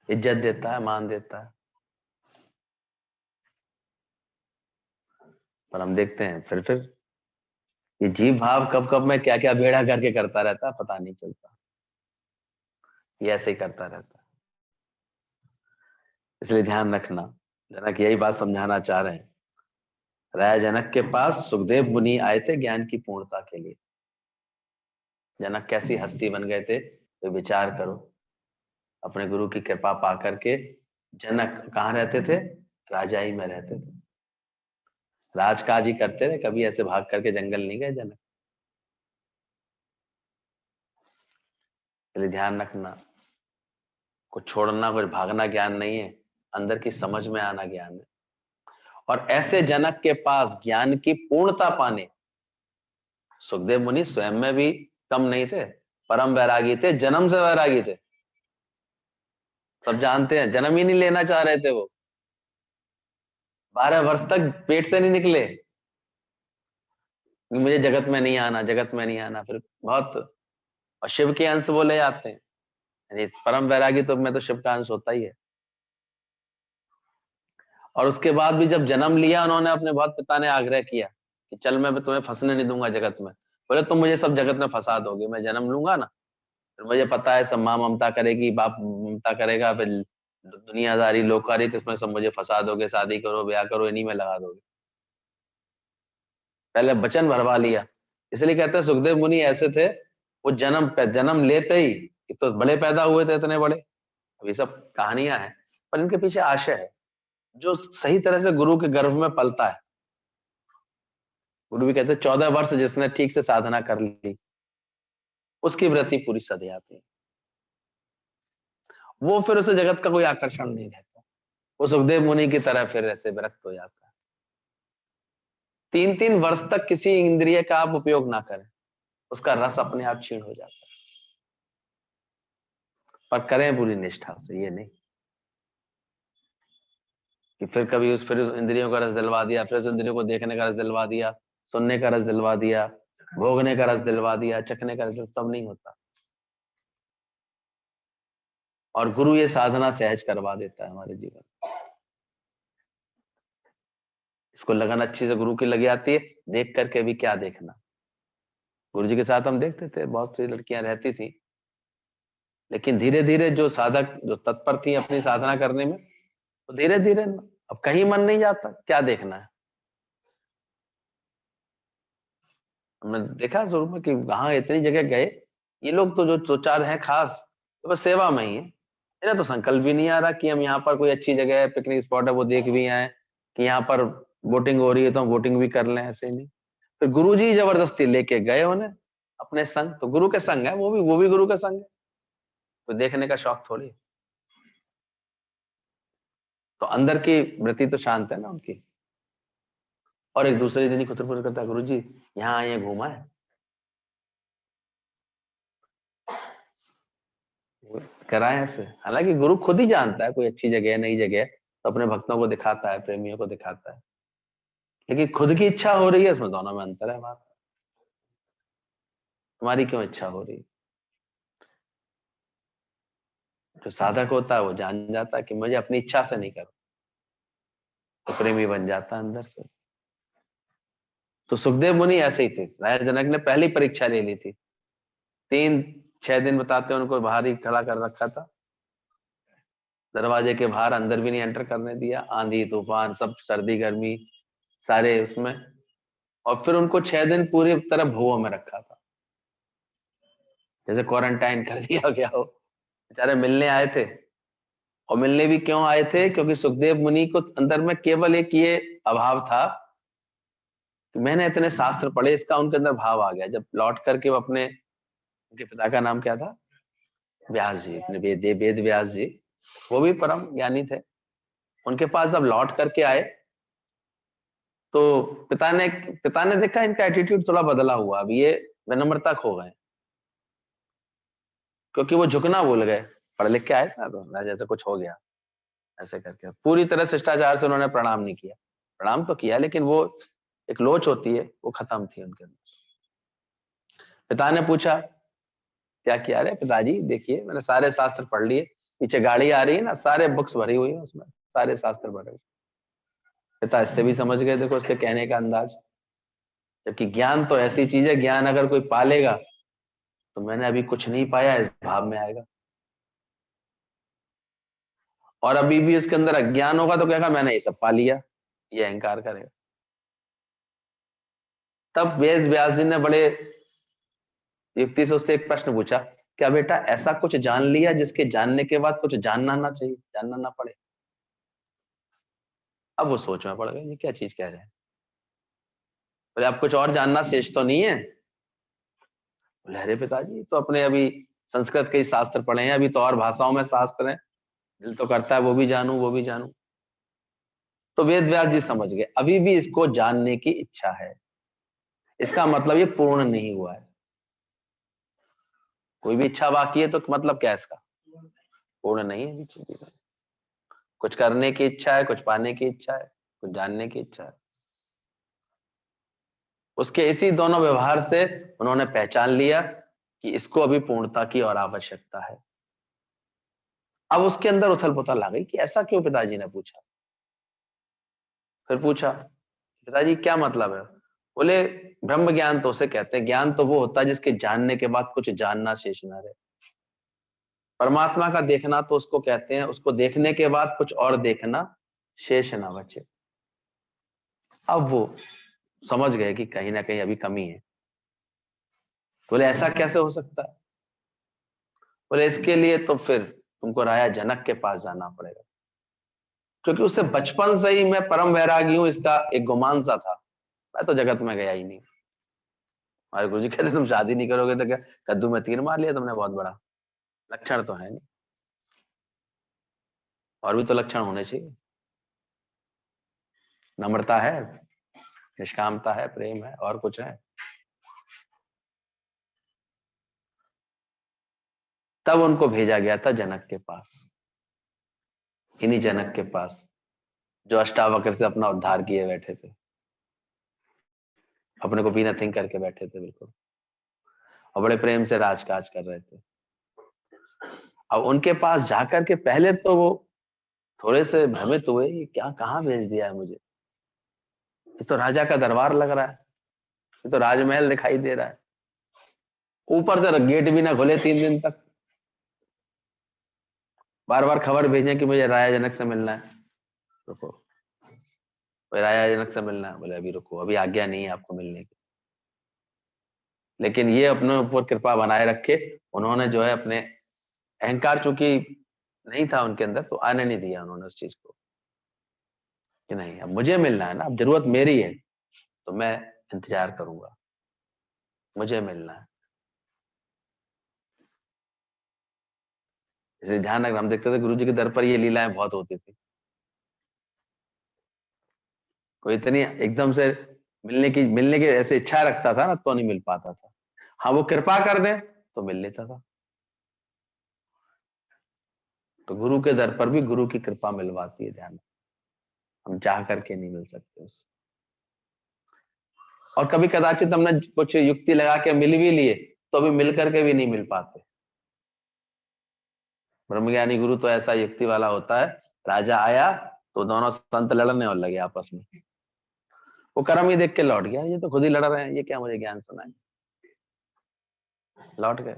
इज्जत देता है, मान देता है। पर हम देखते हैं फिर ये जीव भाव कब कब में क्या क्या भेड़ा करके करता रहता है, पता नहीं चलता, ये ऐसे ही करता रहता है। इसलिए ध्यान रखना, जनक यही बात समझाना चाह रहे हैं। राजा जनक के पास सुखदेव मुनि आए थे ज्ञान की पूर्णता के लिए। जनक कैसी हस्ती बन गए थे, तो विचार करो। अपने गुरु की कृपा पा करके जनक कहाँ रहते थे, राजाई में रहते थे, राजकाज ही करते थे, कभी ऐसे भाग करके जंगल नहीं गए जनक। इसलिए ध्यान रखना, कुछ छोड़ना कुछ भागना ज्ञान नहीं है, अंदर की समझ में आना ज्ञान है। और ऐसे जनक के पास ज्ञान की पूर्णता पाने, सुखदेव मुनि स्वयं में भी कम नहीं थे, परम वैरागी थे, जन्म से वैरागी थे। सब जानते हैं, जन्म ही नहीं लेना चाह रहे थे वो, 12 वर्ष तक पेट से नहीं निकले कि मुझे जगत में नहीं आना, जगत में नहीं आना। फिर बहुत, और शिव के अंश बोले जाते हैं, यानी परम वैरागी तो में तो शिव का अंश होता ही है। और उसके बाद भी जब जन्म लिया उन्होंने, अपने बहुत पिता ने आग्रह किया कि चल मैं तुम्हें फंसने नहीं दूंगा जगत में। बोले तुम मुझे सब जगत में फंसा दोगे, मैं जन्म लूंगा ना, फिर मुझे पता है सब माँ ममता करेगी, बाप ममता करेगा, फिर दुनियादारी लोकारी, तो इसमें सब मुझे फंसा दोगे, शादी करो ब्याह करो इन्हीं में लगा दोगे। पहले वचन भरवा लिया। इसलिए कहते हैं सुखदेव मुनि ऐसे थे, वो जन्म जन्म लेते ही, एक तो बड़े पैदा हुए थे इतने बड़े, अब ये सब कहानियां हैं, पर इनके पीछे आशय है। जो सही तरह से गुरु के गर्भ में पलता है, गुरु भी कहते हैं 14 वर्ष जिसने ठीक से साधना कर ली, उसकी वृत्ति पूरी सध जाती है, वो फिर उसे जगत का कोई आकर्षण नहीं रहता, वो सुखदेव मुनि की तरह फिर ऐसे विरक्त हो जाता है। 3-3 वर्ष तक किसी इंद्रिय का आप उपयोग ना करें, उसका रस अपने आप क्षीण हो जाता है। पर करें पूरी निष्ठा से, ये नहीं कि फिर कभी उस इंद्रियों का रस दिलवा दिया, फिर उस इंद्रियों को देखने का रस दिलवा दिया, सुनने का रस दिलवा दिया, भोगने का रस दिलवा दिया, चखने का रस, तब नहीं होता। और गुरु ये साधना सहज करवा देता है हमारे जीवन। इसको लगन अच्छी से गुरु की लगी आती है, देख करके भी क्या देखना। गुरु जी के साथ हम देखते थे बहुत सी लड़कियां रहती थी, लेकिन धीरे धीरे जो साधक जो तत्पर थी अपनी साधना करने में, तो धीरे धीरे अब कहीं मन नहीं जाता, क्या देखना है। हमने देखा शुरू में कि वहां इतनी जगह गए, ये लोग तो जो दो चार हैं खास, तो बस सेवा में ही है। इन्हें तो संकल्प भी नहीं आ रहा कि हम यहाँ पर कोई अच्छी जगह है, पिकनिक स्पॉट है, वो देख भी आए, कि यहाँ पर बोटिंग हो रही है तो हम बोटिंग भी कर लें, ऐसे नहीं। फिर गुरु जी जबरदस्ती लेके गए उन्हें अपने संग, तो गुरु के संग है, वो भी गुरु के संग है, तो देखने का शौक थोड़ी। तो अंदर की वृत्ति तो शांत है ना उनकी। और एक दूसरे दिन ही खुतर पुतर करता, गुरु जी यहाँ आए घूमा है, कराए ऐसे। हालांकि गुरु खुद ही जानता है कोई अच्छी जगह है, नई जगह है, तो अपने भक्तों को दिखाता है, प्रेमियों को दिखाता है। लेकिन खुद की इच्छा हो रही है, इसमें दोनों में अंतर है। बात तुम्हारी क्यों इच्छा हो रही है? जो साधक होता है वो जान जाता है कि मुझे अपनी इच्छा से नहीं करना, तो प्रेमी बन जाता है अंदर से। तो सुखदेव मुनि ऐसे ही थे। राजा जनक ने पहली परीक्षा ले ली थी, 3-6 दिन बताते हैं उनको बाहर ही खड़ा कर रखा था, दरवाजे के बाहर, अंदर भी नहीं एंटर करने दिया, आंधी तूफान सब, सर्दी गर्मी सारे उसमें। और फिर उनको 6 दिन पूरी तरह भुवों में रखा था, जैसे क्वारंटाइन कर दिया गया हो। बेचारे मिलने आए थे, और मिलने भी क्यों आए थे? क्योंकि सुखदेव मुनि को अंदर में केवल एक ये अभाव था कि मैंने इतने शास्त्र पढ़े, इसका उनके अंदर भाव आ गया। जब लौट करके वो अपने, उनके पिता का नाम क्या था? व्यास जी, अपने वेद व्यास जी, वो भी परम ज्ञानी थे। उनके पास जब लौट करके आए, तो पिता ने देखा इनका एटीट्यूड थोड़ा बदला हुआ, अब ये विनम्रता खो गए, क्योंकि वो झुकना भूल गए। पढ़ लिख के आए थे ना, तो जैसे कुछ हो गया, ऐसे करके पूरी तरह शिष्टाचार से उन्होंने प्रणाम नहीं किया। प्रणाम तो किया, लेकिन वो एक लोच होती है, वो खत्म थी उनके अंदर। पिता ने पूछा क्या किया? अरे पिताजी देखिए, मैंने सारे शास्त्र पढ़ लिए, पीछे गाड़ी आ रही है ना, सारे बुक्स भरी हुई है उसमें, सारे शास्त्र भरे हुए। पिता इससे भी समझ गए, देखो उसके कहने का अंदाज। जबकि ज्ञान तो ऐसी चीज है, ज्ञान अगर कोई पालेगा, तो मैंने अभी कुछ नहीं पाया, इस भाव में आएगा। और अभी भी उसके अंदर अज्ञान होगा तो कहेगा मैंने ये सब पा लिया, ये अहंकार करेगा। तब वेद व्यास जी ने बड़े युक्ति से उससे एक प्रश्न पूछा, क्या बेटा ऐसा कुछ जान लिया जिसके जानने के बाद कुछ जानना ना चाहिए, जानना ना पड़े? अब वो सोच में पड़ गए, ये क्या चीज कह रहे हैं। बोले अब कुछ और जानना शेष तो नहीं है? बोले अरे पिताजी, तो अपने अभी संस्कृत के ही शास्त्र पढ़े हैं, अभी तो और भाषाओं में शास्त्र हैं, दिल तो करता है वो भी जानूं, वो भी जानूं। तो वेद व्यास जी समझ गए, अभी भी इसको जानने की इच्छा है, इसका मतलब ये पूर्ण नहीं हुआ है। कोई भी इच्छा बाकी है तो मतलब क्या है इसका? पूर्ण नहीं है अभी चीज। कुछ करने की इच्छा है, कुछ पाने की इच्छा है, कुछ जानने की इच्छा है। उसके इसी दोनों व्यवहार से उन्होंने पहचान लिया कि इसको अभी पूर्णता की और आवश्यकता है। अब उसके अंदर उथल पुथल आ गई कि ऐसा क्यों? पिताजी ने पूछा। फिर पूछा पिताजी क्या मतलब है? बोले ब्रह्म ज्ञान तो उसे कहते हैं, ज्ञान तो वो होता है जिसके जानने के बाद कुछ जानना शेष ना रहे। परमात्मा का देखना तो उसको कहते हैं, उसको देखने के बाद कुछ और देखना शेष ना बचे। अब वो समझ गए कि कहीं ना कहीं अभी कमी है। बोले ऐसा कैसे हो सकता है? बोले इसके लिए तो फिर तुमको राजा जनक के पास जाना पड़ेगा, क्योंकि उससे बचपन से ही मैं परम वैरागी हूं, इसका एक गुमान सा था। मैं तो जगत में गया ही नहीं। हमारे गुरु जी कहते तुम शादी नहीं करोगे तो क्या कद्दू में तीर मार लिया तुमने, बहुत बड़ा लक्षण तो है नहीं, और भी तो लक्षण होने चाहिए। नम्रता है, निष्कामता है, प्रेम है, और कुछ है? तब उनको भेजा गया था जनक के पास, इन्हीं जनक के पास जो अष्टावक्र से अपना उद्धार किए बैठे थे, अपने को भी नथिंग करके बैठे थे बिल्कुल, और बड़े प्रेम से राजकाज कर रहे थे। अब उनके पास जाकर के पहले तो वो थोड़े से भ्रमित हुए, ये क्या, कहाँ भेज दिया है मुझे? ये तो राजा का दरबार लग रहा है, ये तो राजमहल दिखाई दे रहा है, ऊपर से गेट भी ना खुले 3 दिन तक, बार बार खबर भेजें कि मुझे राजा जनक से मिलना है। रुको, भाई राजा जनक से मिलना है, बोले अभी रुको, अभी आज्ञा नहीं है आपको मिलने की। लेकिन ये अपने ऊपर कृपा बनाए रखे, उन्होंने जो है अपने अहंकार चूंकि नहीं था उनके अंदर, तो आने नहीं दिया उन्होंने उस चीज को कि नहीं अब मुझे मिलना है ना, अब जरूरत मेरी है तो मैं इंतजार करूंगा, मुझे मिलना है। इसलिए ध्यान रखना, हम देखते थे गुरु जी के दर पर ये लीलाएं बहुत होती थी। कोई इतनी एकदम से मिलने की ऐसे इच्छा रखता था ना, तो नहीं मिल पाता था। हाँ वो कृपा कर दे तो मिल लेता था। तो गुरु के दर पर भी गुरु की कृपा मिलवाती है, ध्यान। हम चाह करके नहीं मिल सकते उससे। और कभी कदाचित हमने कुछ युक्ति लगा के मिल भी लिए, तो अभी मिल करके भी नहीं मिल पाते। ब्रह्मज्ञानी गुरु तो ऐसा युक्ति वाला होता है, राजा आया तो दोनों संत लड़ने और लगे आपस में। वो कर्म ही देख के लौट गया, ये तो खुद ही लड़ रहे हैं, ये क्या मुझे ज्ञान सुनाएंगे, लौट गए।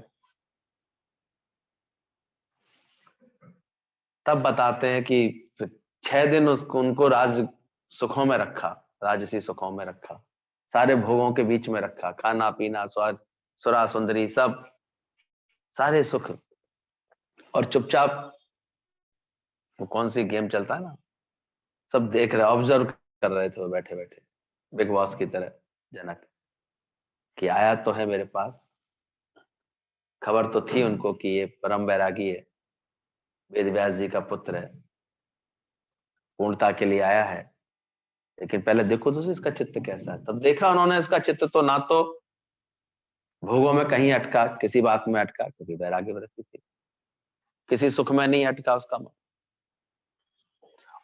तब बताते हैं कि 6 दिन उसको उनको राज सुखों में रखा, राजसी सुखों में रखा, सारे भोगों के बीच में रखा, खाना पीना स्वाद, सुरा सुंदरी सब, सारे सुख। और चुपचाप वो कौन सी गेम चलता है ना, सब देख रहे, ऑब्जर्व कर रहे थे वो बैठे बैठे, बिग बॉस की तरह। जनक कि आया तो है मेरे पास, खबर तो थी उनको कि ये परम बैरागी है, वेद व्यास जी का पुत्र है, पूर्णता के लिए आया है, लेकिन पहले देखो तो इसका चित्त कैसा है। तब देखा उन्होंने, इसका चित्त तो ना तो भोगों में कहीं अटका, किसी बात में अटका, क्योंकि वैराग्य वृत्ति थी, किसी सुख में नहीं अटका उसका मन,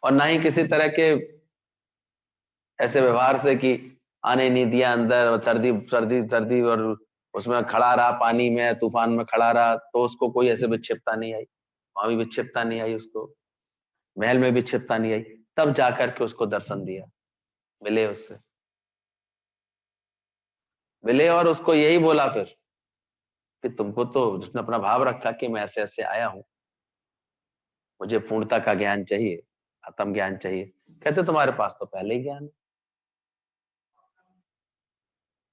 और ना ही किसी तरह के ऐसे व्यवहार से कि आने नहीं दिया अंदर, और सर्दी सर्दी सर्दी और उसमें खड़ा रहा, पानी में तूफान में खड़ा रहा, तो उसको कोई ऐसे विक्षिप्तता नहीं आई, वहां भी विक्षिप्तता नहीं आई उसको, महल में विक्षिप्तता नहीं आई। तब जाकर के उसको दर्शन दिया, मिले उससे, मिले और उसको यही बोला फिर कि तुमको तो, जिसने अपना भाव रखा कि मैं ऐसे ऐसे आया हूं, मुझे पूर्णता का ज्ञान चाहिए, आत्म ज्ञान चाहिए, कहते तुम्हारे पास तो पहले ही ज्ञान है।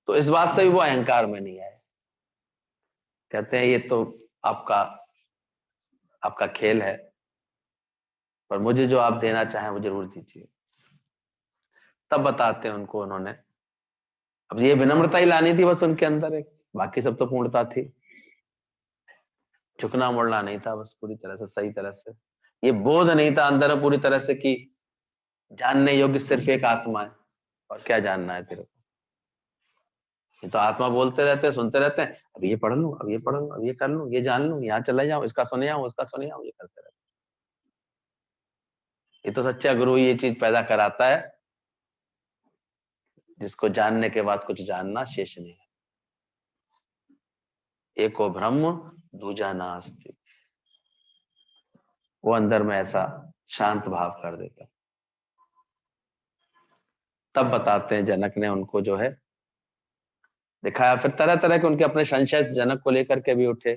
तो इस बात से भी वो अहंकार में नहीं आए, कहते हैं ये तो आपका आपका खेल है, पर मुझे जो आप देना चाहें वो जरूर दीजिए। तब बताते हैं उनको उन्होंने, अब ये विनम्रता ही लानी थी बस उनके अंदर एक, बाकी सब तो पूर्णता थी, झुकना मुड़ना नहीं था बस पूरी तरह से, सही तरह से। ये बोध नहीं था अंदर में पूरी तरह से कि जानने योग्य सिर्फ एक आत्मा है, और क्या जानना है तेरे को। ये तो आत्मा बोलते रहते हैं, सुनते रहते हैं, अब ये पढ़ लूं, अब ये पढ़ लूं, अब ये कर लूं, ये जान लूं, यहाँ चला जाऊं, इसका सुने जाऊं, उसका सुने जाऊं, ये करते रहते हैं। ये तो सच्चा गुरु ये चीज पैदा कराता है, जिसको जानने के बाद कुछ जानना शेष नहीं है। एको ब्रह्म दूजा नास्ति, वो अंदर में ऐसा शांत भाव कर देता। तब बताते हैं जनक ने उनको जो है दिखाया, फिर तरह तरह के उनके अपने संशय जनक को लेकर के भी उठे।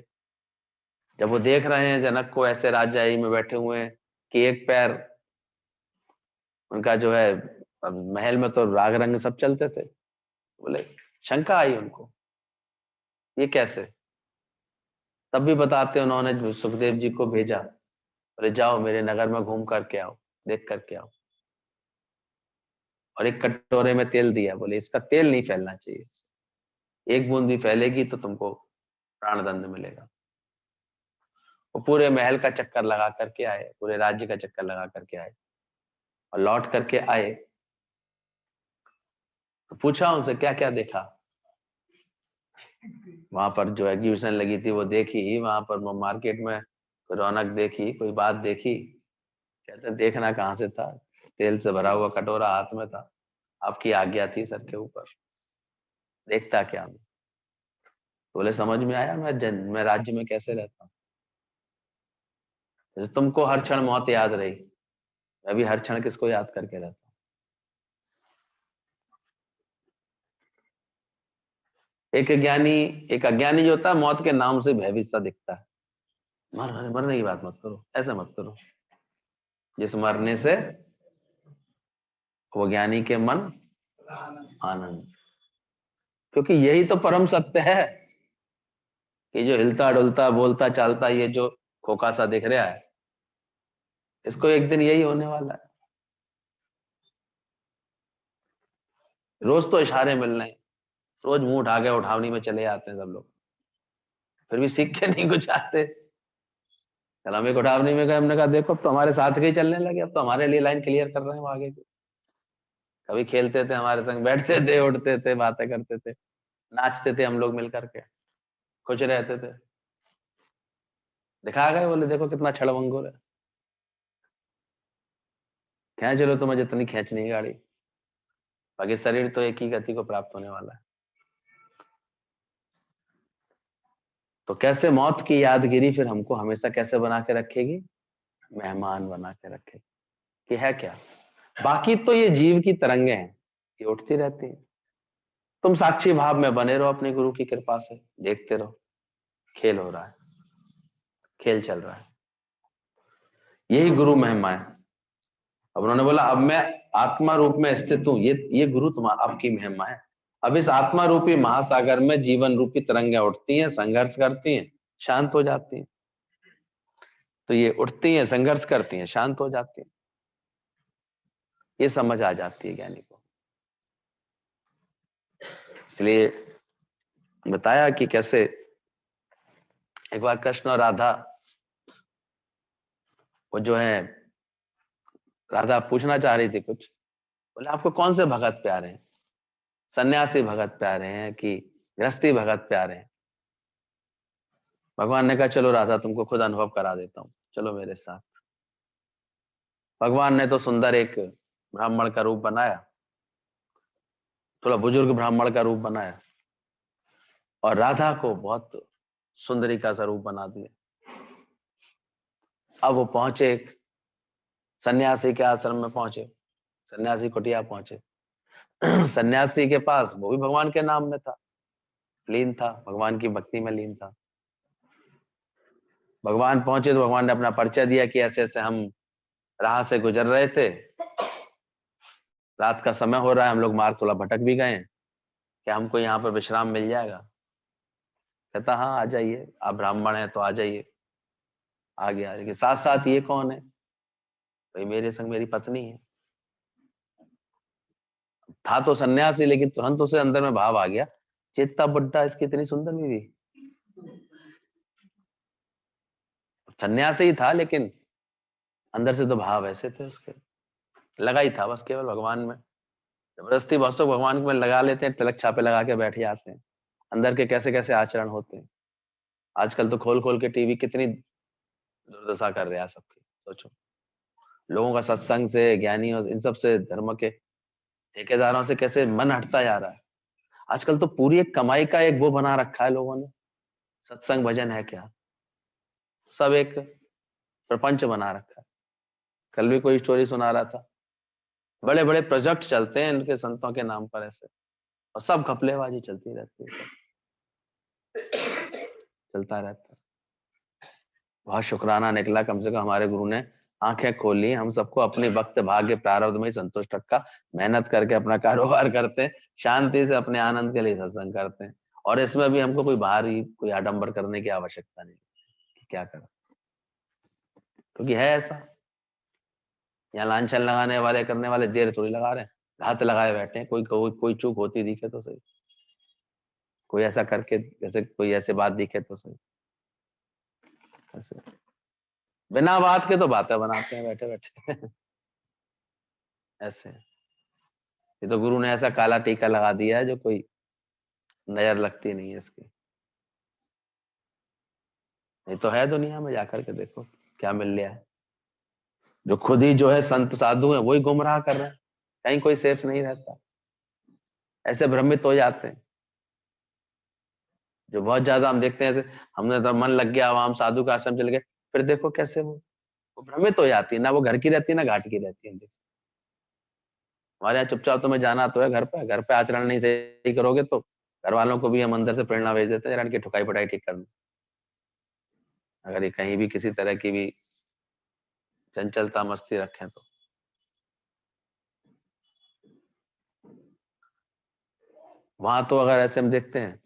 जब वो देख रहे हैं जनक को ऐसे राजशाही में बैठे हुए हैं कि एक पैर उनका जो है, अब महल में तो राग रंग सब चलते थे, बोले शंका आई उनको, ये कैसे। तब भी बताते उन्होंने सुखदेव जी को भेजा, बोले जाओ मेरे नगर में घूम करके आओ, देख करके आओ, और एक कटोरे में तेल दिया, बोले इसका तेल नहीं फैलना चाहिए, एक बूंद भी फैलेगी तो तुमको प्राणदंड मिलेगा। वो पूरे महल का चक्कर लगा करके आए, पूरे राज्य का चक्कर लगा करके आए, और लौट करके आए तो पूछा उनसे क्या क्या देखा। वहां पर जो एग्जीबिशन लगी थी वो देखी, वहां पर मार्केट में कोई रौनक देखी, कोई बात देखी। कहते देखना कहाँ से था, तेल से भरा हुआ कटोरा हाथ में था, आपकी आज्ञा थी सर के ऊपर, देखता क्या मैं। बोले समझ में आया, मैं राज्य में कैसे रहता हूँ, जैसे तुमको हर क्षण मौत याद रही, मैं भी हर क्षण किसको याद करके रहता हूँ। एक अज्ञानी जो होता है, मौत के नाम से भयभीत सा दिखता है, मरने की बात मत करो, ऐसा मत करो। जिस मरने से वो ज्ञानी के मन आनंद, क्योंकि यही तो परम सत्य है कि जो हिलता डुलता बोलता चालता ये जो खोखा सा दिख रहा है, इसको एक दिन यही होने वाला है। रोज तो इशारे मिल रहे हैं, रोज मुंह उठा के उठावनी में चले जाते हैं सब लोग, फिर भी सीख के नहीं कुछ आते। कल हम एक उठावनी में गए, हमने कहा देखो अब तो हमारे साथ के ही चलने लगे, अब तो हमारे लिए लाइन क्लियर कर रहे हैं वो आगे की। कभी खेलते थे हमारे संग, बैठते थे, उठते थे, बातें करते थे, नाचते थे हम लोग मिल करके, खुश रहते थे। दिखा गए, बोले देखो कितना छड़वंगुर है, खींच लो तुम्हें जितनी खींचनी है गाड़ी, बाकी शरीर तो एक ही गति को प्राप्त होने वाला है। तो कैसे मौत की यादगिरी फिर हमको हमेशा कैसे बना के रखेगी? मेहमान बना के रखेगी कि है क्या। बाकी तो ये जीव की तरंगे हैं, ये उठती रहती हैं। तुम साक्षी भाव में बने रहो अपने गुरु की कृपा से, देखते रहो, खेल हो रहा है, खेल चल रहा है, यही गुरु महिमा है। अब उन्होंने बोला अब मैं आत्मा रूप में स्थित हूं, ये गुरु तुम्हारा आपकी महिमा है। अब इस आत्मा रूपी महासागर में जीवन रूपी तरंगे उठती हैं, संघर्ष करती हैं, शांत हो जाती हैं। तो ये उठती हैं, संघर्ष करती हैं, शांत हो जाती हैं, ये समझ आ जाती है ज्ञानी को। इसलिए बताया कि कैसे एक बार कृष्ण और राधा, वो जो है, राधा पूछना चाह रही थी कुछ, बोले आपको कौन से भगत प्यारे हैं, सन्यासी भगत प्यारे हैं कि गृहस्थी भगत प्यारे हैं? भगवान ने कहा चलो राधा तुमको खुद अनुभव करा देता हूं, चलो मेरे साथ। भगवान ने तो सुंदर एक ब्राह्मण का रूप बनाया, थोड़ा बुजुर्ग ब्राह्मण का रूप बनाया, और राधा को बहुत सुंदरी का स्वरूप बना दिया। अब वो पहुंचे एक सन्यासी के आश्रम में पहुंचे, सन्यासी कुटिया पहुंचे। सन्यासी के पास, वो भी भगवान के नाम में था, लीन था, भगवान की भक्ति में लीन था। भगवान पहुंचे तो भगवान ने अपना परिचय दिया कि ऐसे ऐसे हम राह से गुजर रहे थे, रात का समय हो रहा है, हम लोग मार्ग थोड़ा भटक भी गए हैं, क्या हमको यहाँ पर विश्राम मिल जाएगा? कहता हाँ आ जाइए, आप ब्राह्मण हैं तो आ जाइए। आ गया, लेकिन साथ साथ ये कौन है? भाई मेरे संग मेरी पत्नी है। था तो सन्यासी, लेकिन तुरंत उसे अंदर में भाव आ गया, चेता बुड्ढा, इसकी इतनी सुंदर बीवी। सन्यासी ही था लेकिन अंदर से तो भाव ऐसे थे उसके, लगा ही था बस केवल भगवान में। जबरदस्ती बहुत से भगवान में लगा लेते हैं, तिलक छापे लगा के बैठ जाते हैं, अंदर के कैसे कैसे आचरण होते हैं। आजकल तो खोल खोल के टीवी कितनी दुर्दशा कर रहे हैं सबकी, सोचो। लोगों का सत्संग से, ज्ञानियों, इन सब से, धर्म के ठेकेदारों से कैसे मन हटता जा रहा है। आजकल तो पूरी एक कमाई का एक वो बना रखा है लोगों ने, सत्संग भजन है क्या, सब एक प्रपंच बना रखा है। कल भी कोई स्टोरी सुना रहा था, बड़े बड़े प्रोजेक्ट चलते हैं इनके संतों के नाम पर ऐसे, और सब घपलेबाजी चलती रहती है, सब चलता रहता है। बहुत शुक्राना निकला, कम से कम हमारे गुरु ने आंखें खोली, हम सबको अपने वक्त भाग्य प्रारब्ध में ही संतुष्ट रखा, मेहनत करके अपना कारोबार करते हैं, शांति से अपने आनंद के लिए सत्संग करते हैं, और इसमें भी हमको कोई बाहरी कोई आडंबर करने की आवश्यकता नहीं कि क्या करें, क्योंकि है ऐसा। यहाँ लांछन लगाने वाले, करने वाले देर थोड़ी लगा रहे हैं, हाथ लगाए बैठे हैं। कोई चूक होती दिखे तो सही, कोई ऐसा करके, जैसे कोई ऐसे बात दिखे तो सही, ऐसे बिना बात के तो बातें बनाते हैं बैठे बैठे। ऐसे ये तो गुरु ने ऐसा काला टीका लगा दिया है जो कोई नजर लगती नहीं है इसकी। ये तो है दुनिया में, जाकर के देखो क्या मिल लिया है। जो खुद ही जो है संत साधु है, वही गुमराह कर रहे हैं, कहीं कोई सेफ नहीं रहता, ऐसे भ्रमित हो जाते हैं। जो बहुत ज्यादा हम देखते हैं ऐसे, हमने तो मन लग गया, वहां हम साधु का आश्रम चले गए, फिर देखो कैसे वो भ्रमित हो जाती है, ना वो घर की रहती है ना घाट की रहती है। हमारे यहाँ चुपचाप तुम्हें जाना तो है घर पे आचरण नहीं सही करोगे तो घर वालों को भी हम अंदर से प्रेरणा भेज देते हैं, जरा इनकी ठुकाई पटाई ठीक करना, अगर ये कहीं भी किसी तरह की भी चंचलता मस्ती रखें तो। वहां तो अगर ऐसे हम देखते हैं,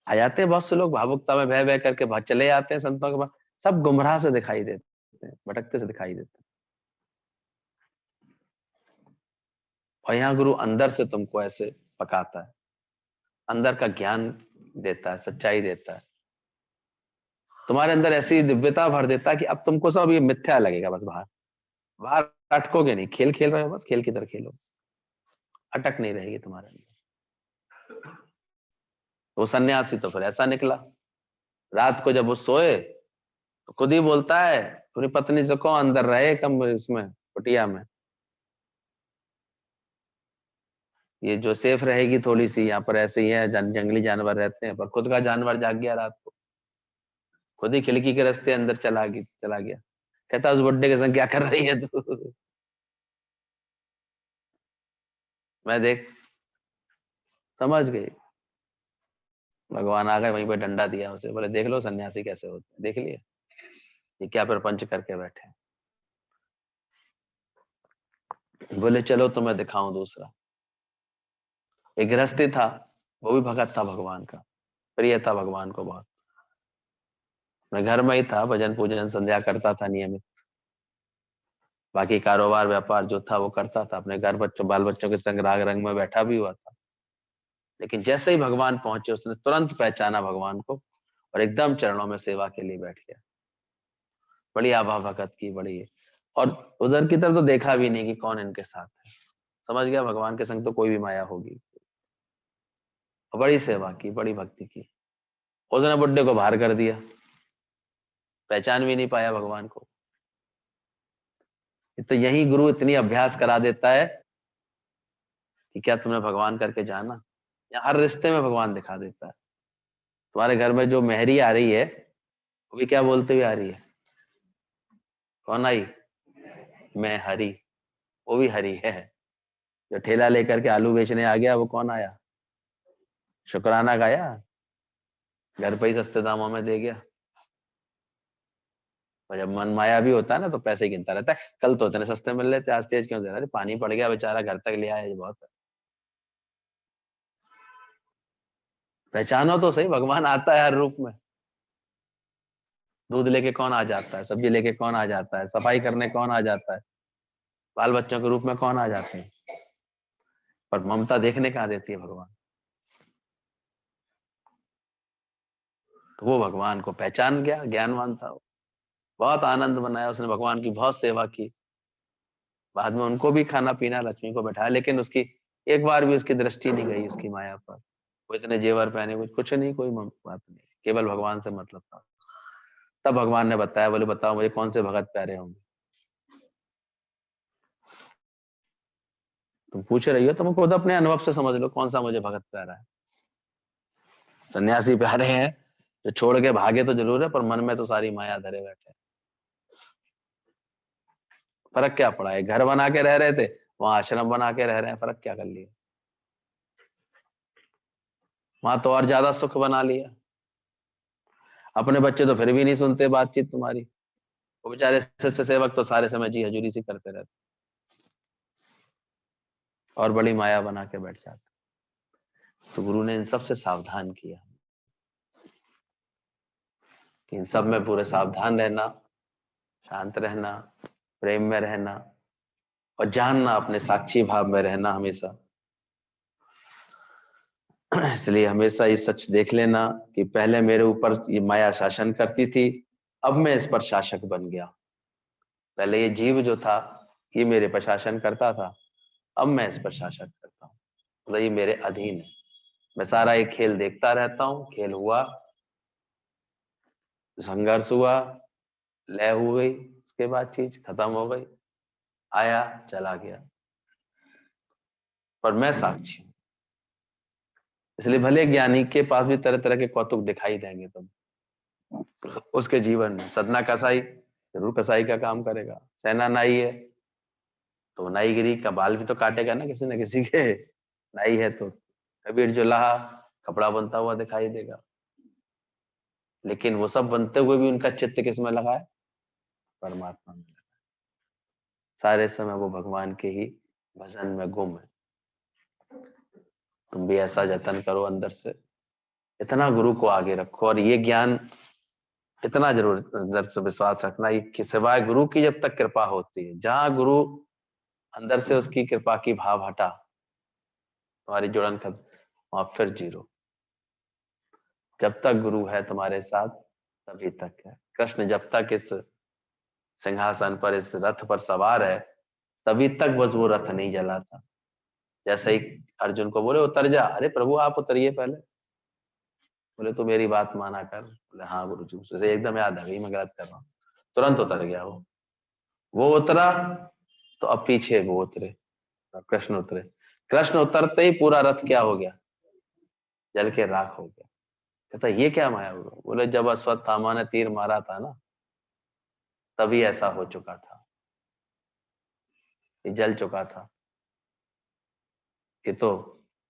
आ जाते हैं बहुत से लोग भावुकता में बह बह करके भाग चले जाते हैं संतों के पास, सब गुमराह से दिखाई देते हैं, भटकते से दिखाई देते हैं। और यहाँ गुरु अंदर से तुमको ऐसे पकाता है, अंदर का ज्ञान देता है, सच्चाई देता है, तुम्हारे अंदर ऐसी दिव्यता भर देता है कि अब तुमको सब ये मिथ्या लगेगा। बस बाहर बाहर अटकोगे नहीं, खेल खेल रहे हो, बस खेल की तरह खेलो, अटक नहीं रहेगी तुम्हारे अंदर। वो सन्यासी तो फिर ऐसा निकला, रात को जब वो सोए तो खुद ही बोलता है अपनी पत्नी से, कौन अंदर रहे कम इसमें कुटिया में, ये जो सेफ रहेगी थोड़ी सी, यहाँ पर ऐसे ही है, जंगली जानवर रहते हैं, पर खुद का जानवर जाग गया रात को, खुद ही खिड़की के रास्ते अंदर चला गया। कहता उस बुड्ढे के संग क्या कर रही है तू? मैं देख, समझ गई, भगवान आ गए, वहीं पे डंडा दिया उसे, बोले देख लो सन्यासी कैसे होते हैं, देख लिए ये क्या प्रपंच करके बैठे हैं। बोले चलो तुम्हें दिखाऊं दूसरा। एक गृहस्थी था, वो भी भगत था भगवान का, प्रिय था भगवान को बहुत, मैं घर में ही था, भजन पूजन संध्या करता था नियमित, बाकी कारोबार व्यापार जो था वो करता था, अपने घर बच्चों बाल बच्चों के संग राग रंग में बैठा भी हुआ था। लेकिन जैसे ही भगवान पहुंचे उसने तुरंत पहचाना भगवान को, और एकदम चरणों में सेवा के लिए बैठ गया। बड़ी आभा भगत की, बड़ी, और उधर की तरफ तो देखा भी नहीं कि कौन इनके साथ है, समझ गया भगवान के संग तो कोई भी माया होगी। और बड़ी सेवा की, बड़ी भक्ति की, उसने बुड्ढे को बाहर कर दिया, पहचान भी नहीं पाया भगवान को। तो यही गुरु इतनी अभ्यास करा देता है कि क्या तुमने भगवान करके जाना, या हर रिश्ते में भगवान दिखा देता है। तुम्हारे घर में जो मेहरी आ रही है वो भी क्या बोलते हुए आ रही है, कौन आई, मैं हरी, वो भी हरी है। जो ठेला लेकर के आलू बेचने आ गया वो कौन आया, शुक्राना गाया, घर पे ही सस्ते दामों में दे गया। और जब मन माया भी होता है ना तो पैसे गिनता रहता है, कल तो इतने सस्ते मिल रहे थे, आज तेज क्यों दे रहा है, पानी पड़ गया बेचारा, घर तक ले आया, ये बहुत है। पहचानो तो सही, भगवान आता है हर रूप में। दूध लेके कौन आ जाता है, सब्जी लेके कौन आ जाता है, सफाई करने कौन आ जाता है, बाल बच्चों के रूप में कौन आ जाते हैं, पर ममता देखने कहाँ देती है भगवान। तो वो भगवान को पहचान गया, ज्ञानवान था वो, बहुत आनंद बनाया उसने, भगवान की बहुत सेवा की। बाद में उनको भी खाना पीना, लक्ष्मी को बैठाया, लेकिन उसकी एक बार भी उसकी दृष्टि नहीं गई उसकी माया पर। वो इतने जेवर पहने, कुछ नहीं, कोई बात नहीं, केवल भगवान से मतलब था। तब भगवान ने बताया, बोले बताओ मुझे कौन से भगत प्यारे होंगे। तुम पूछ रही हो, तुम खुद अपने अनुभव से समझ लो कौन सा मुझे भगत प्यारा है। सन्यासी प्यारे हैं जो छोड़ के भागे तो जरूर है, पर मन में तो सारी माया धरे बैठे। फर्क क्या पड़ा है, घर बना के रह रहे थे, वहां आश्रम बना के रह रहे हैं, फर्क क्या कर लिया, वहां तो और ज्यादा सुख बना लिया। अपने बच्चे तो फिर भी नहीं सुनते बातचीत तुम्हारी, वो बेचारे शिष्य सेवक तो सारे समय जी हजूरी सी करते रहते, और बड़ी माया बना के बैठ जाते। तो गुरु ने इन सब से सावधान किया कि इन सब में पूरे सावधान रहना, शांत रहना, प्रेम में रहना, और जानना, अपने साक्षी भाव में रहना हमेशा। इसलिए हमेशा ये सच देख लेना कि पहले मेरे ऊपर ये माया शासन करती थी, अब मैं इस पर शासक बन गया। पहले ये जीव जो था ये मेरे पर शासन करता था, अब मैं इस पर शासन करता हूँ, मतलब ये मेरे अधीन है। मैं सारा एक खेल देखता रहता हूँ, खेल हुआ, संघर्ष हुआ, लय हो गई, उसके बाद चीज खत्म हो गई, आया चला गया, पर मैं साक्षी हूँ। इसलिए भले ज्ञानी के पास भी तरह तरह के कौतुक दिखाई देंगे, तुम उसके जीवन में सदना कसाई जरूर कसाई का काम करेगा, सेना नाई है तो नाईगिरी का बाल भी तो काटेगा ना किसी न किसी के, नाई है तो। कबीर जो लहा, कपड़ा बनता हुआ दिखाई देगा, लेकिन वो सब बनते हुए भी उनका चित्त किसमें लगा है, परमात्मा में लगा। सारे समय वो भगवान के ही भजन में गुम है। तुम भी ऐसा जतन करो अंदर से, इतना गुरु को आगे रखो। और ये ज्ञान इतना जरूर अंदर से विश्वास रखना कि सिवाय गुरु की जब तक कृपा होती है, जहां गुरु अंदर से उसकी कृपा की भाव हटा, तुम्हारी जुड़न खत्म, वहां फिर जीरो। जब तक गुरु है तुम्हारे साथ तभी तक है। कृष्ण जब तक इस सिंहासन पर, इस रथ पर सवार है, तभी तक बस वो रथ नहीं जला था। जैसे ही अर्जुन को बोले उतर जा, अरे प्रभु आप उतरिए पहले। बोले तू मेरी बात माना कर। बोले हाँ गुरु जी, उसे एकदम याद आ गई मैं गलत कर रहा हूँ। तुरंत उतर गया वो उतरा तो अब पीछे वो उतरे, कृष्ण उतरे। कृष्ण उतरते ही पूरा रथ क्या हो गया, जल के राख हो गया। कहता ये क्या माया हुआ? बोले जब अश्वत्थामा ने तीर मारा था ना, तभी ऐसा हो चुका था, ये जल चुका था। ये तो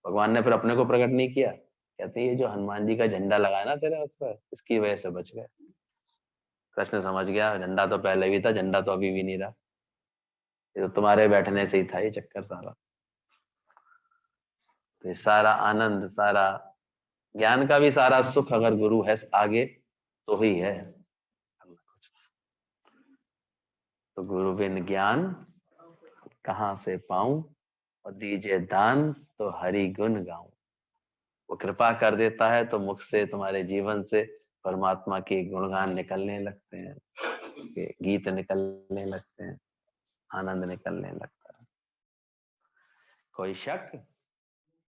भगवान ने फिर अपने को प्रकट नहीं किया। कहते ये जो हनुमान जी का झंडा लगाया ना तेरे हाथ पर, इसकी वजह से बच गए। कृष्ण समझ गया झंडा तो पहले भी था, झंडा तो अभी भी नहीं रहा, ये तो तुम्हारे बैठने से ही था ये चक्कर सारा। तो ये सारा आनंद, सारा ज्ञान का भी सारा सुख अगर गुरु है आगे तो ही है। तो गुरु बिन ज्ञान कहाँ से पाऊं, और दीजिए दान तो हरि गुण गाऊं। वो कृपा कर देता है तो मुख से, तुम्हारे जीवन से परमात्मा के गुणगान निकलने लगते हैं, उसके गीत निकलने लगते हैं, आनंद निकलने लगता है। कोई शक?